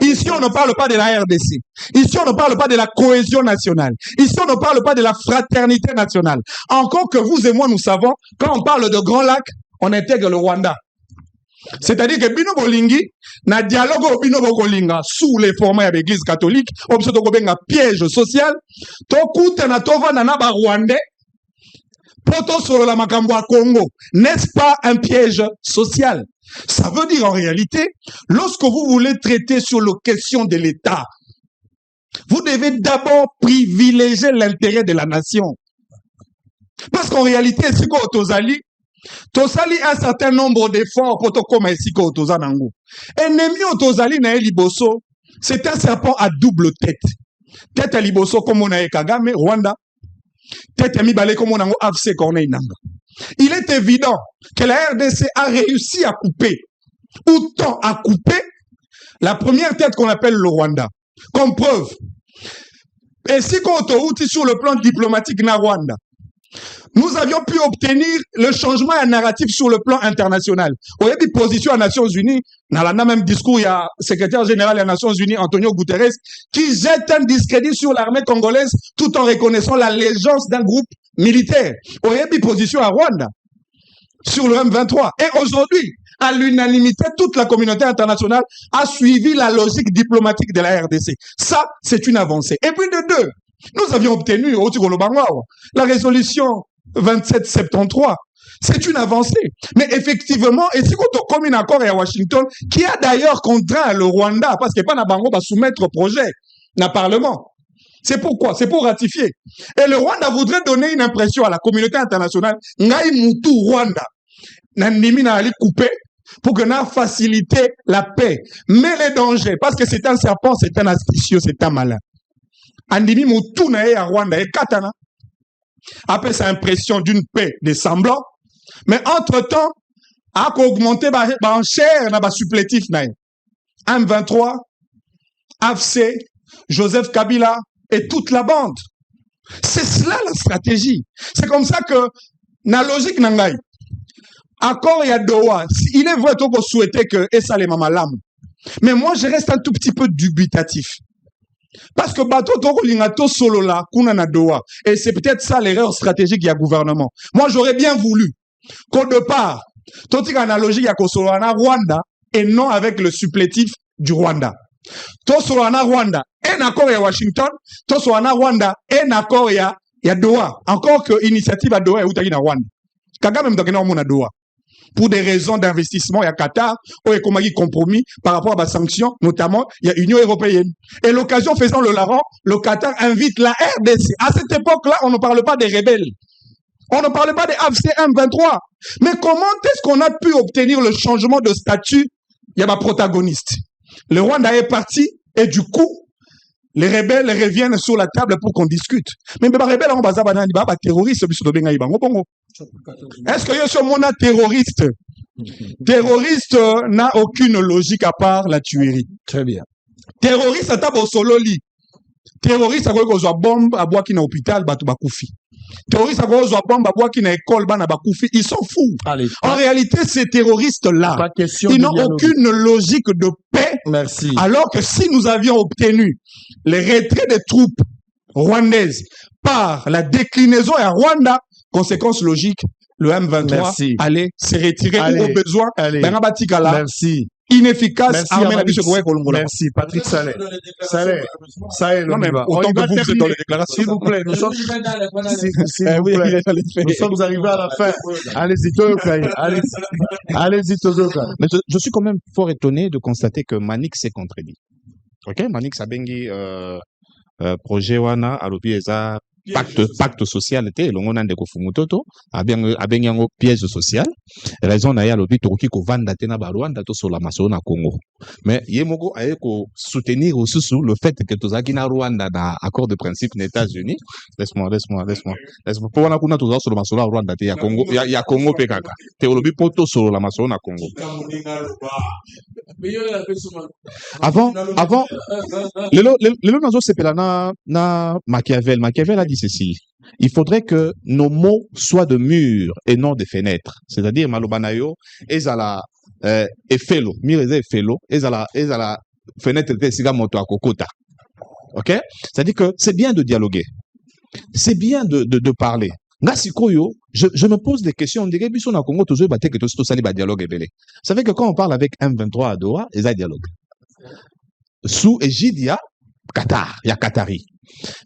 Ici, on ne parle pas de la RDC. Ici, on ne parle pas de la cohésion nationale. Ici, on ne parle pas de la fraternité nationale. Encore que vous et moi, nous savons, quand on parle de Grand Lac, on intègre le Rwanda. C'est-à-dire que Bino Bolingi, na dialogue au Bino Bolinga sous les formats de l'église catholique, observe un piège social, to koute na tova na ba Rwandais, poto sur la Makambwa Congo, n'est-ce pas un piège social? Ça veut dire en réalité, lorsque vous voulez traiter sur la question de l'État, vous devez d'abord privilégier l'intérêt de la nation. Parce qu'en réalité, c'est quoi Tozali? Tosali un certain nombre d'efforts pour comme ici que Tozanango. Ennemi Tozali na Liboso, c'est un serpent à double tête. Tête à Liboso comme on a Kagame, Rwanda. Tête à Mibale comme on a AFC Corneille Nanga. Il est évident que la RDC a réussi à couper, autant à couper, la première tête qu'on appelle le Rwanda. Comme preuve. Et si on outil sur le plan diplomatique na Rwanda, nous avions pu obtenir le changement narratif sur le plan international. Au début, position aux Nations Unies, dans le même discours, il y a le secrétaire général des Nations Unies, Antonio Guterres, qui jette un discrédit sur l'armée congolaise tout en reconnaissant l'allégeance d'un groupe militaire. Au début, position à Rwanda sur le M23. Et aujourd'hui, à l'unanimité, toute la communauté internationale a suivi la logique diplomatique de la RDC. Ça, c'est une avancée. Et puis de deux, nous avions obtenu la résolution 2773. C'est une avancée. Mais effectivement, et si on a comme un accord à Washington, qui a d'ailleurs contraint le Rwanda, parce que pas Bango va soumettre le projet dans le Parlement. C'est pourquoi? C'est pour ratifier. Et le Rwanda voudrait donner une impression à la communauté internationale, Ngai Moutou Rwanda, Nandimi na ali coupé, pour que nous faciliter la paix. Mais les dangers, parce que c'est un serpent, c'est un astucieux, c'est un malin. Andimi Moutou na à Rwanda et Katana. Après sa impression d'une paix des semblants, mais entre-temps, a augmenté en chair na supplétif na M23, AFC, Joseph Kabila et toute la bande. C'est cela la stratégie. C'est comme ça que, na logique nangai, accord et à Doha, il est vrai qu'on souhaitait que ça les mamalam. Mais moi, je reste un tout petit peu dubitatif. Parce que bateau toko lingato solo là, kuna na Doha. Et c'est peut-être ça l'erreur stratégique du gouvernement. Moi, j'aurais bien voulu qu'au départ, toute une analogie y a solo na Rwanda et non avec le supplétif du Rwanda. To solo na Rwanda, un accord à Washington, to solo na Rwanda, un accord à Doha. Encore que initiative à Doha et outaki na Rwanda. Kagame m'dokena na Doha. Pour des raisons d'investissement, il y a Qatar, où il y a compromis par rapport à la sanction, notamment, il y a l'Union européenne. Et l'occasion faisant le larron, le Qatar invite la RDC. À cette époque-là, on ne parle pas des rebelles. On ne parle pas des AFC M23. Mais comment est-ce qu'on a pu obtenir le changement de statut? Il y a ma protagoniste. Le Rwanda est parti, et du coup, les rebelles reviennent sur la table pour qu'on discute. Mais les rebelles, on va dire, terroristes, est-ce que je suis un terroriste? Terroriste n'a aucune logique à part la tuerie. Très bien. Terroriste, à tabo solo li. Terroriste, à quoi qu'on soit bombe, à boire qui n'a hôpital, batu bakoufi. Terroriste, à quoi soit bombe, à boire qui n'a école, bana bakoufi. Ils sont fous. Allez, en réalité, ces terroristes-là, ils n'ont aucune logique de paix. Merci. Alors que si nous avions obtenu le retrait des troupes rwandaises par la déclinaison à Rwanda, conséquence logique, le M23 allait se retirer au besoin. Merci. Inefficace. Merci, Patrick Saleh. Non, mais autant que vous êtes dans les déclarations. S'il vous plaît, nous sommes arrivés à la fin. Allez-y, Tozoka. Mais je suis quand même fort étonné de constater que Manik s'est contredit. Ok, Manik Sabengi, projet Wana, Alobi Eza, pacte social était longo nande ko fumutoto abenyango piège social raison na ya lobi tokoki ko vanda tena ba Rwanda to sola maso na Congo mais yemoko aye ko soutenir aussi le fait que tozaki na Rwanda na accord de principe des États-Unis laisse-moi pour wana kuna toza sola maso na Rwanda te ya Congo ya Congo pe kaka te lobi poto sola maso na Congo avant lelo nazo sepela na Machiavel a dit ceci: il faudrait que nos mots soient de murs et non des fenêtres. C'est-à-dire, malobanayo, ezala efelo, mireze efelo, ezala fenêtre te siga moto akokota. Ok? C'est-à-dire que c'est bien de dialoguer. C'est bien de parler. Ngasikoyo, je me pose des questions. On dirait, biso na Congo, toujours batte que tout sali ba dialogue ebele. Vous savez que quand on parle avec M23 à Doha, ils ont dialogue. Sous égide, il y a Qatar, il y a Qatari.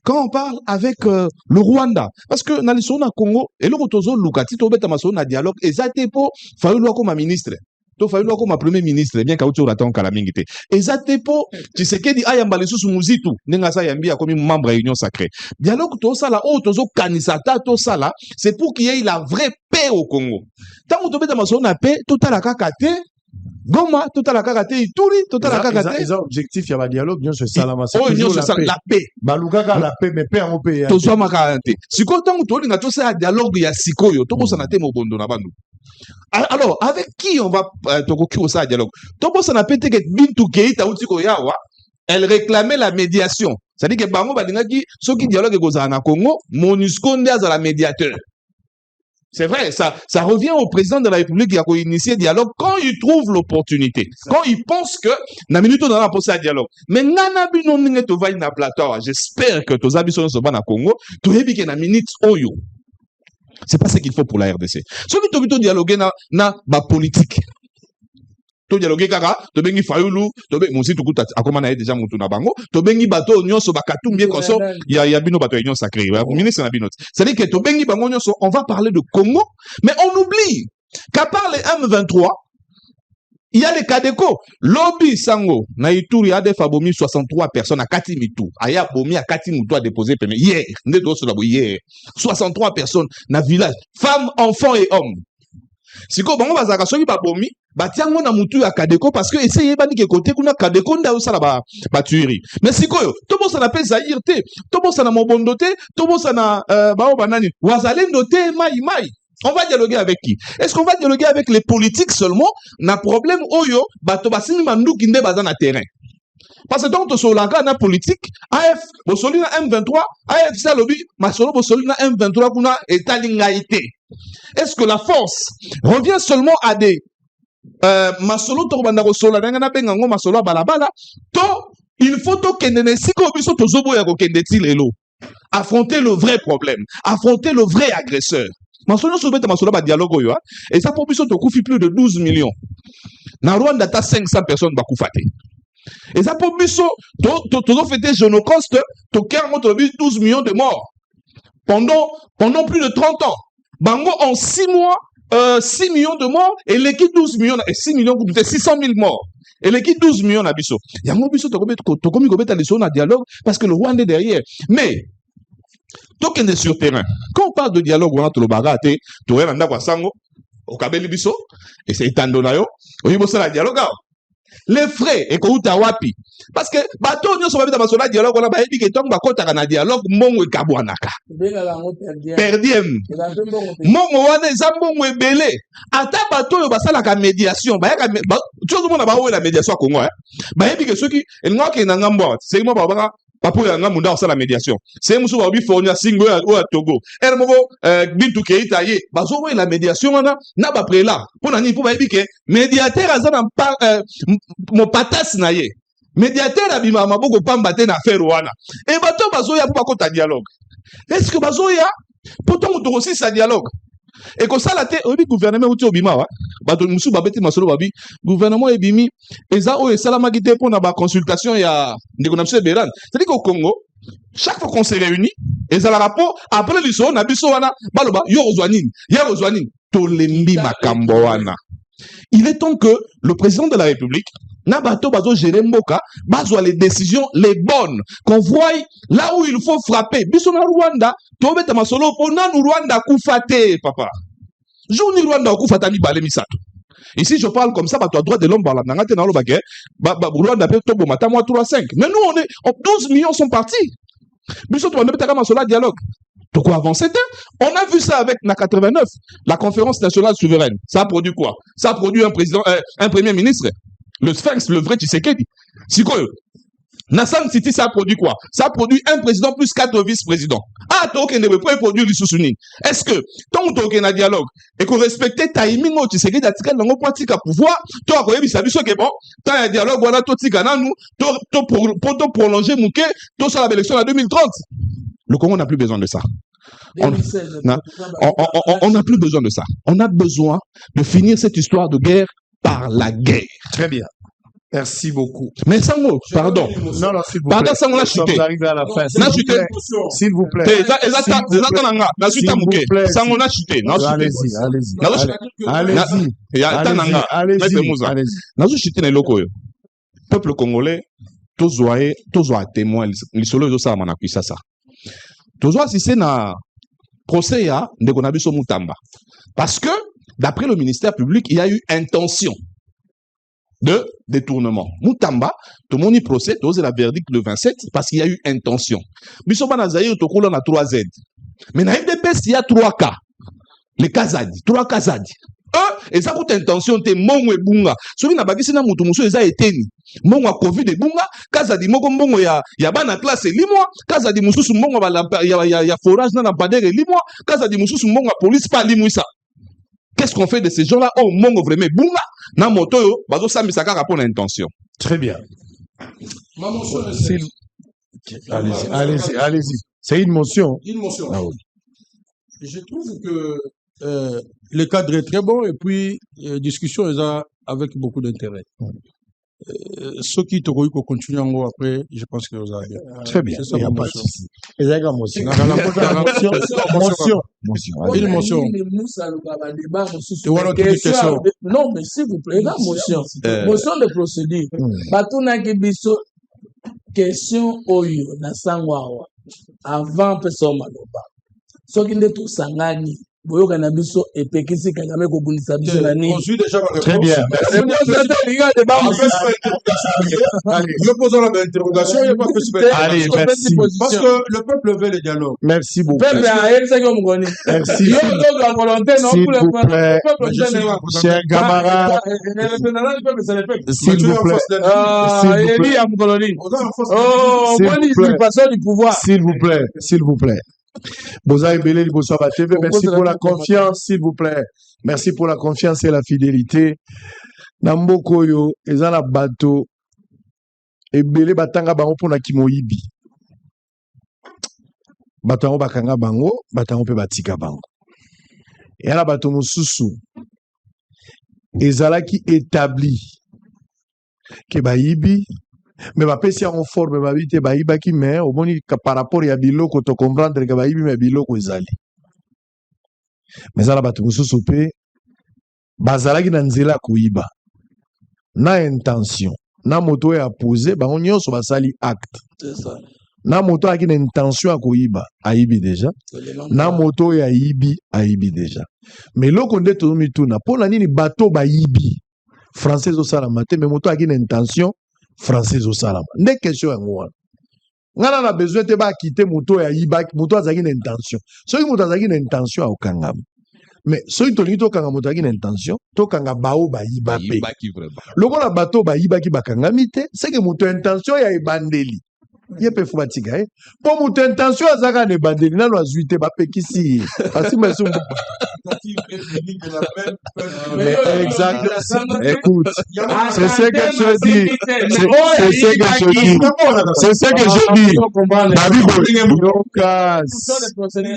Quand on parle avec le Rwanda, parce que dans le Congo, et le Rotozo Lukati, to beta maso na dialogue, et ça te po, faillo comme ministre. To faillo comme premier ministre, bien qu'autre raton kalamingite. Et ça te po, tu sais que dit ayambale sous muzitu, nenga sa yambi comme membre réunion sacrée. Dialogue to ça là, tozo kanisata to ça là, c'est pour qu'il y ait la vraie paix au Congo. Tant que to beta maso na paix, tout à la kakate. Goma, tout à la caractère, Ituri, tout à la caractère. Ils ont objectif, il y a un dialogue, nous, c'est ça, la paix. Balugaga, la paix, mais paix en paix. Tout ça, ma caractère. Si quand on a tout ça, dialogue, il y a Sikoyo, tout ça, on a au bondo, alors, avec qui on va, ça, dialogue? Tout ça, on a pété que Bintou Keita, ou Tiko Yawa, elle réclamait la médiation. C'est-à-dire que bango balingaki soki dialogue ekozala na Congo, MONUSCO nde azala médiateur. C'est vrai, ça revient au président de la République qui a initié le dialogue quand il trouve l'opportunité. Quand il pense que, na minute on a posé un dialogue. Mais nana bino ninge to va na plateau. J'espère que tos abiso so ba na Congo, to hebi ke na minute oyo. C'est pas ce qu'il faut pour la RDC. Ce qui to dialoguer na ba politique. To dialoguer kaka, to bengi Fayulu, to bengi musi tukuta akoma na déjà mutu na bango, to bengi bato nyonso bakatu bien koso, ya bino bato union sacré. Ministre na binoti. C'est-à-dire que to bengi bango nyonso, on va parler de Congo, mais on oublie qu'à part les M23, il y a les Kadeko. Lobby Sango, na Ituri a des fabomi 63 personnes à Katimitu. Aya bomi à Katimutu a déposé permis. Hier, hier, 63 personnes na village, femmes, enfants et hommes. Si ko bango bazaka soki ba bomi, batiango na mutu ya Kadeko parce que essayer bani ke côté kuna Kadeko nda usala ba tuerie. Mais si ko yo, to bo ça appelle Zaïre te, to bo ça na Mobondo te, to bo ça na ba banani, wazalendo te mai. On va dialoguer avec qui? Est-ce qu'on va dialoguer avec les politiques seulement? Na problème oyo, bato basimi mandu kinde baza na terrain. Parce que donc sur la na politique, AF bosolina M23, AF ça lobby, masolo bosolina M23 kuna etalingaité. Est-ce que la force revient seulement à des masolo to banda ko sola ngana benga ngo masolo balabala to il faut to kendene siko biso to zobo ya ko kendeti lelo. Affronter le vrai problème, affronter le vrai agresseur. Masolo sobeta masolo ba dialogue yo et ça pour biso to kufi plus de 12 millions. Na Rwanda ta 500 personnes ba kufate. Et ça pour biso to fêter Génocoste to kermo to 12 millions de morts. Pendant plus de 30 ans. Bango en 6 mois 6 millions de morts et l'équipe 12 millions et 6 millions peut-être 600 000 morts. Et l'équipe 12 millions na biso. Yango biso to komi kobeta les na dialogue parce que le Rwanda est derrière. Mais donc on est sur terrain. Quand on parle de dialogue on a to bagate to renda kwa sango au kabeli biso et c'est tandona yo. Oyibo ça la dialogue. Les frais et kouta wapi parce que bato nyonso babeta basona dialogue on a ba ebi ke tonga bakota na dialogue mongo ekabwanaka perdiem mongo wana eza mongo ebele ata bato oyo basala ka médiation ba yaka chose mona ba oyo la médiation à Congo ba ebi ke soki ngwa ke na ngambo c'est moi ba papo ya ngambo nda osala médiation c'est musu ba obi fonya singo ya Togo er moko Bintu Keita ye bazo oyo la médiation wana na ba prela pona ni po ba ebi ke médiateur azana mo patas na ye médiateur abima maboko pamba te na affaire wana et bato bazoya po bakota dialogue est-ce que bazoya pourtant on aussi sa dialogue et que ça la te obi gouvernement uti obima wa bato musu babeti masolo babi gouvernement ebimi eza o esala te pour na ba consultation ya ndeko na monsieur Beran c'est-à-dire qu'au Congo chaque fois qu'on se réunit eza la rapport après liso na biso wana baloba yo ozwanini to lembi makambo wana. Il est temps que le président de la République n'a bato bazo gérer mboka, bazo les décisions les bonnes, qu'on voie là où il faut frapper. Biso na Rwanda, tobeta masolo pona nu Rwanda kufate papa. Jouni Rwanda kufata mi balé misato. Ici je parle comme ça bato à droit de l'homme bala ngate na lo bagé, Rwanda peut tobo mata moi 3-5. Mais nous on est 12 millions sont partis. Biso to na betaka masolo dialogue. De quoi avancer? On a vu ça avec la 89, la conférence nationale souveraine. Ça a produit quoi? Ça a produit un premier ministre. Le Sphinx, le vrai Tshisekedi. C'est quoi? Nassan City, ça a produit quoi? Ça a produit un président plus 4 vice-présidents. Ah, toi, ne peut pas produire les sous-sounis. Est-ce que, tant que tu as un dialogue, et qu'on respecte timing, tu sais que tu as un pratique à pouvoir, tu as un service qui est bon, tu as un dialogue, voilà, tu as pour prolonger, tu as l'élection en 2030. Le Congo n'a plus besoin de ça. On n'a plus besoin de ça. On a besoin de finir cette histoire de guerre par la guerre. Très bien. Merci beaucoup. Mais Sango, pardon. Non, s'il vous plaît. Pardon, Sango, on a chuté. Nous arrivés à la fin. S'il vous plaît. S'il vous plaît. Sango, on a chuté. Allez-y. Peuple congolais, tous témoins, les solos de ça, on a pu ça. Tous si c'est na procès ya de Konabiso Mutamba. Parce que, d'après le ministère public, il y a eu intention de détournement. Mutamba, tout le monde y procède, c'est la verdict le 27, parce qu'il y a eu intention. Bissoba Zaïre, tout le monde a 3 Z. Mais dans FDPS, il y a 3 cas. Les Kazadi, 3 Kazadi. eza kuta intention te mbongo ebunga soki na bakisi na mutu mosusu eza eteni mbongo ya covid ebunga kazadi moko mbongo ya bana classe elimwa kazadi mosusu mbongo ya forage na lampadaire elimwa kazadi mosusu mbongo ya police pa alimwisa. Qu'est-ce qu'on fait de ces gens-là? Oh, mbongo vraiment ebunga na moto oyo bazosambisa kaka mpona intention. Très bien. Allez-y. C'est une motion. Une motion. Ah oui. Je trouve que le cadre est très bon et puis discussion est avec beaucoup d'intérêt. Ceux qui te continuent en haut après, je pense que vous avez bien. Très bien. C'est ça Il y a ma pas de motion. souci. Et c'est la motion. Une motion. Non, mais s'il vous plaît, la motion. Motion de procédure. Batunaki biso question oyo na sangwawa avant personne maloba. Soki nde to sangani boyoka na biso epekisi kagame ko bundisa biso na nini. On suit déjà la réponse. Très bien. Je pose la interrogation, il n'y a pas que se Allez, merci. Parce que le peuple veut le dialogue. Merci beaucoup. Peuple a elsa ko mugoni. Merci. Yo donc la volonté non S'il pour le vous plaît, peuple. cher camarade, s'il vous plaît, Eli ya mkoloni. Oh, S'il moi vous je plaît. suis passé du pouvoir. s'il vous plaît. Boza Ebele Liboso Ba TV, merci pour la confiance, s'il vous plaît. Merci pour la confiance et la fidélité. Namboko yo, ezana bato, ebele batanga bango pona kimoyibi. Batango bakanga bango, batango pe batika bango. Et ala bato mosusu, ezalaki établi ke bayibi, mais bapesi yango forme babi te bayibaki, mais omoni par rapport ya biloko to comprendre ke bayibi mais biloko ezali. Mais ala bato mosusu pe bazalaki na nzela koyiba. Na intention, na moto ya poser bango nyonso basali acte. C'est ça. Na moto aki na intention ya koyiba ayibi déjà. Na moto ya yibi ayibi déjà. Mais loko nde to mituna pona nini bato bayibi français au salama te mais moto aki na intention français au salama. Nde question yango wana. Ngana na besoin te ba quitter moto ya yiba moto azaki na intention. Soki moto azaki na intention akangama. Mais soki tolingi tokanga moto azaki na intention tokanga bao bayiba pe. Lokola bato bayibaki bakangami te c'est que moto intention ya ebandeli. Yepe fu batika po moto intention azaka na ebandeli nano azwi te bapekisi asi mesu. Mais exact. Écoute, c'est ce que je dis. C'est ce que je dis. C'est ce que je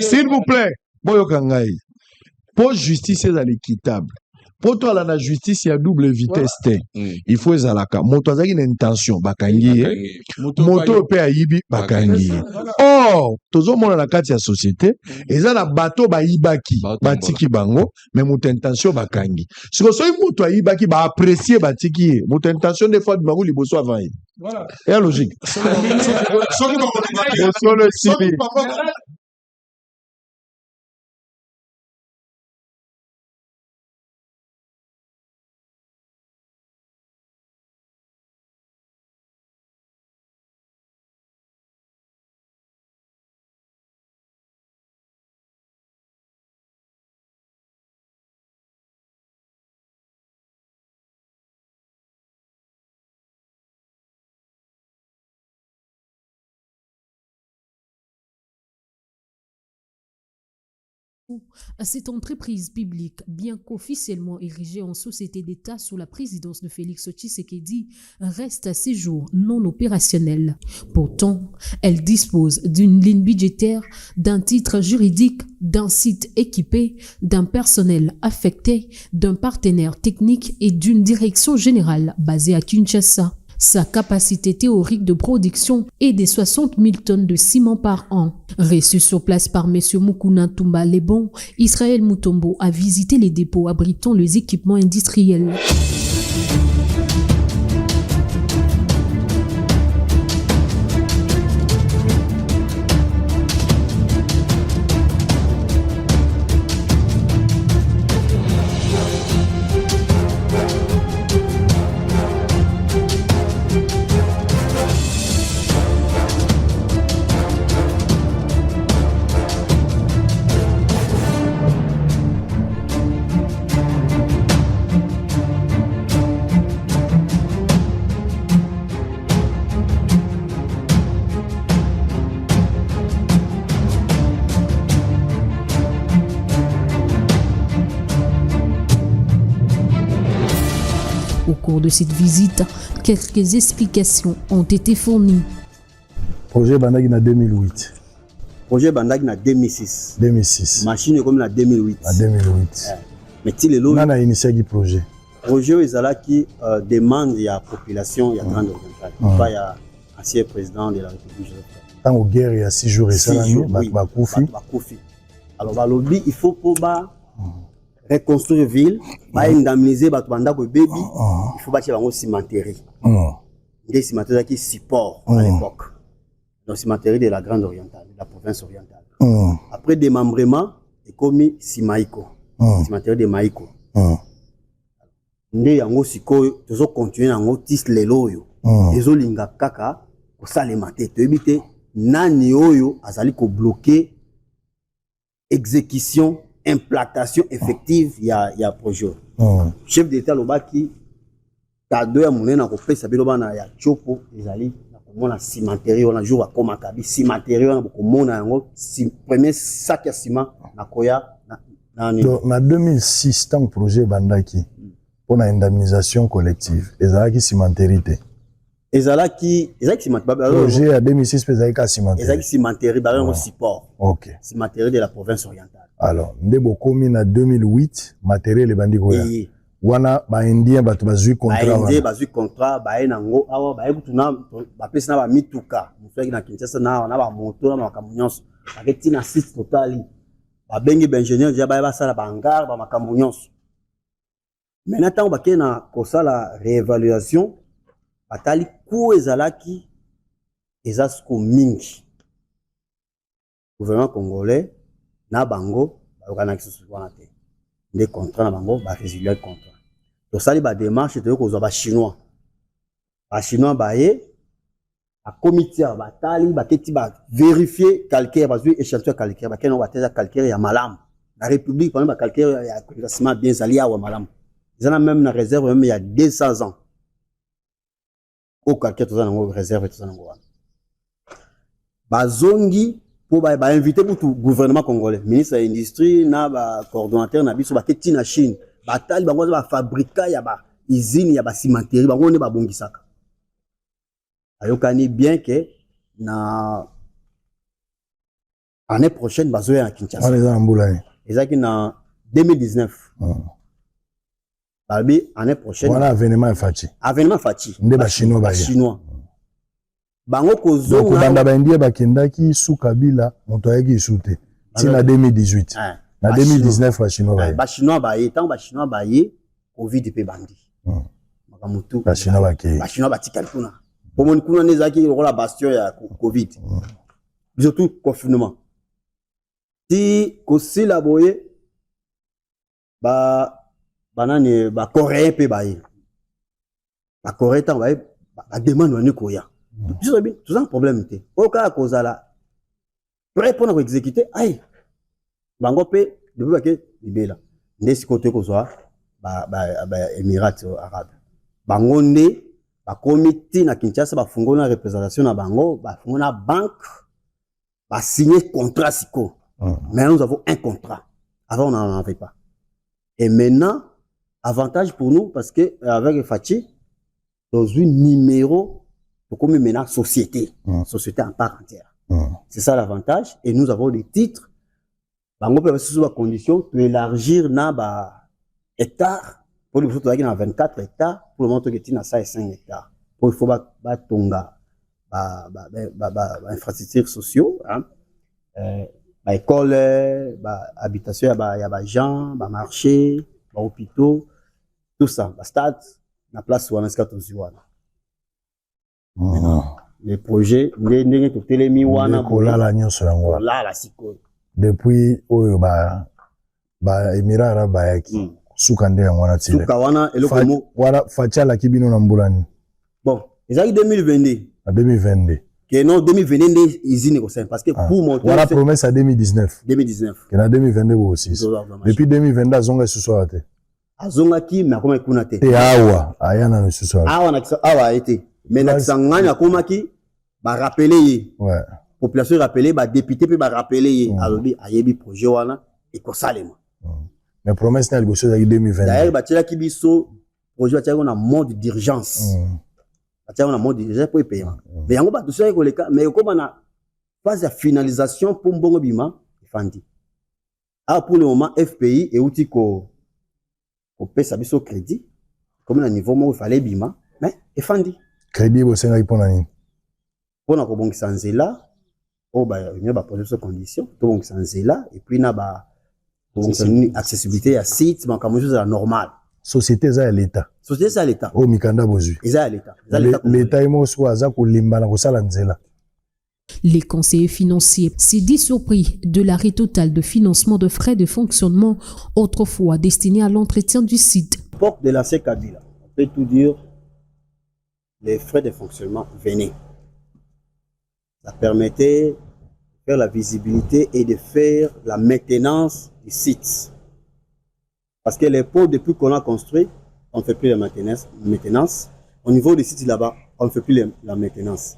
dis. S'il vous plaît, boyoka ngai. Pour justice est l'équitable. Pour toi la justice il y a double vitesse te. Il faut ezalaka. Moto azaki une intention bakangi. Moto pe ayibi bakangi. Oh, tozo mona na kati ya société, ezala bato bayibaki, batiki bango, mais moto intention bakangi. Siko soki moto ayibaki ba apprécier batiki, moto intention des fois bango liboso avant. Voilà. Et la logique. Cette entreprise publique, bien qu'officiellement érigée en société d'État sous la présidence de Félix Tshisekedi, reste à ces jours non opérationnelle. Pourtant, elle dispose d'une ligne budgétaire, d'un titre juridique, d'un site équipé, d'un personnel affecté, d'un partenaire technique et d'une direction générale basée à Kinshasa. Sa capacité théorique de production est de 60 000 tonnes de ciment par an. Reçu sur place par M. Mukuna Tumba Lebon, Israël Mutombo a visité les dépôts abritant les équipements industriels. Au cours de cette visite, quelques explications ont été fournies. Projet Bandagi na 2008. Projet Bandagi na 2006. 2006. Machine comme na 2008. Na 2008. Mais il est là. On a initié le projet. Projet Ezala qui demande à la population, il y a Grande Orientale. Pas il y a ancien président de la République. Tant que guerre il y a 6 jours et ça, Bakoufi. Alors balobi il faut pour reconstruire ville, indemniser batu bandako baby, il faut bâtir un cimenterie. Des cimenteries qui support à l'époque. Donc cimenterie de la Grande Orientale, de la province orientale. Après démembrement, il commis Simaïko. Cimenterie de Maïko. Nde yango sikoyo tozo continuer yango tis lelo yo. Ezolinga kaka ko salema te. To ebite nani oyo azali ko bloquer exécution, implantation effective ya projet. Chef d'état lobaki cadeau ya monena ko pesa biloba na ya chopo ezali na komona cimenterie on a jour akoma kabi cimenterie on a komona yango premier sac ya ciment na koya na na 2006 tant projet bandaki pour la indemnisation collective ezalaki cimenterie te ezalaki cimenterie projet à 2006 ezalaki cimenterie ezalaki cimenterie ba un support OK cimenterie de la province orientale. Alors ndebo komi na 2008 matériel ebandi koya wana ba indien batu bazui contrat ba indien bazui contrat ba enango awa ba ekutuna ba pesa na ba mituka mufaki na Kinshasa na ba moto na makamunyonso aketi na site totali ba bengi ba ingénieur dia ba sala ba hangar ba makamunyonso. Maintenant tant ba kena ko sala réévaluation batali ku ezalaki ezasko mingi gouvernement congolais na bango ba kisoso wana te des contrats na bango ba résilier contrat to sali ba démarche te ko zo ba chinois baye a comité ba tali ba keti ba vérifier calcaire ba zu échantillon calcaire ba kena ba teza calcaire ya malam la république pendant ba calcaire ya classement bien sali ya wa malam ils en même na réserve même il y a 200 ans au calcaire to za na réserve to za na ngwa bazongi pour ba inviter pour tout gouvernement congolais ministre de l'industrie na ba coordonnateur na biso ba keti na Chine ba tali bango ba fabrika ya ba usine ya ba cimenterie bango ne ba bongisaka ayokani bien que na année prochaine bazoya na Kinshasa on est en Mbulani ezaki na 2019 Balbi année prochaine voilà avènement Fachi nde ba chinois bango kozonga donc banda ba indien bakendaki sous Kabila moto ayaki sute ti na 2018 na 2019 ba chinois baye tant ba chinois baye covid pe bandi makamutu ba chinois batikali kuna pomoni kuna nezaki rola bastion ya covid surtout confinement ti kosila boye banani ba coréen pe baye ba coréen tant baye ba demande wani koya tout un problème te oka kozala prêt pour exécuter aïe bango pe depuis que libela ndesi côté kozwa ba émirats arabes bango nde ba comité na Kinshasa ba fungona représentation na bango ba fungona banque ba signer contrat siko mais nous avons un contrat avant on n'en avait pas et maintenant avantage pour nous parce que avec Fachi dans un numéro comme maintenant société en part entière c'est ça l'avantage et nous avons des titres bango peut sous la condition de élargir na ba hectares pour le photo na 24 hectares pour le moment que tina 5 hectares pour il faut ba tonga ba infrastructures sociaux hein ba école ba habitation ya ba gens ba marché ba hôpitaux tout ça ba stade na place wana skato ziwana les projets ndenge totelemi wana kolala nyonso yango kolala sikoyo depuis oyo ba émirats arabes bayaki suka nde yango wana tile suka wana eloko mo wana Fachala kibino na Mbulani bon ezaki 2022 à 2022 que non 2022 nde usine ko parce que pour monter voilà promesse à 2019 que na 2022 aussi depuis 2022 azonga suso te azonga ki mais akoma kuna te awa ayana no suso awa na awa été mais na kisanganya akoma ki ba rappeler ye population rappeler ba député pe ba rappeler ye alobi ayebi projet wana et ko salema mais promesse na liboso za 2022 d'ailleurs ba tela ki biso projet tia on a mode d'urgence tia on a mode d'urgence pour payer mais yango ba tout ça ko le cas mais comme na phase de finalisation pour mbongo bima fandi pour le moment FPI et outil ko pesa biso crédit comme na niveau mo il fallait bima mais fandi crédit bo senga ipona ni pona ko bongisa nzela o ba ne ba poser ces conditions to bongisa nzela et puis na ba bongisa accessibilité à site ba comme chose la normale société za l'état o mikanda bozu eza l'état l'état imo so aza ko limba na ko sala nzela. Les conseillers financiers s'est dit surpris de l'arrêt total de financement de frais de fonctionnement autrefois destinés à l'entretien du site. L'époque de l'ancien Kabila, on peut tout dire, les frais de fonctionnement venaient. Ça permettait de faire la visibilité et de faire la maintenance du site. Parce que les pots, depuis qu'on a construit, on ne fait plus la maintenance. Au niveau des sites là-bas, on ne fait plus la maintenance.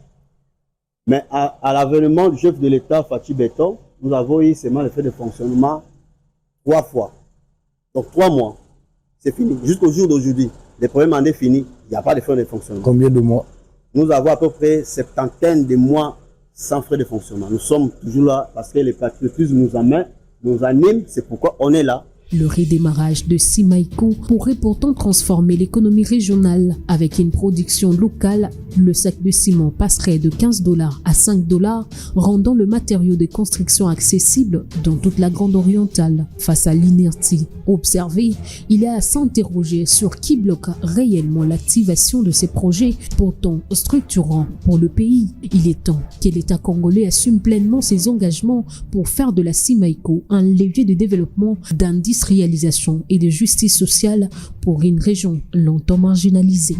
Mais à l'avènement du chef de l'État, Fatou Béton, nous avons eu seulement le fait de fonctionnement 3 fois. Donc 3 mois, c'est fini. Jusqu'au jour d'aujourd'hui, le premier mandat est fini, il n'y a pas de frais de fonctionnement. Combien de mois? Nous avons à peu près 70 de mois sans frais de fonctionnement. Nous sommes toujours là parce que le patriotisme nous anime, c'est pourquoi on est là. Le redémarrage de Simaïko pourrait pourtant transformer l'économie régionale. Avec une production locale, le sac de ciment passerait de $15 à $5, rendant le matériau de construction accessible dans toute la Grande Orientale. Face à l'inertie observée, il est à s'interroger sur qui bloque réellement l'activation de ces projets pourtant structurants pour le pays. Il est temps que l'État congolais assume pleinement ses engagements pour faire de la Simaïko un levier de développement d'indice réalisation et de justice sociale pour une région longtemps marginalisée.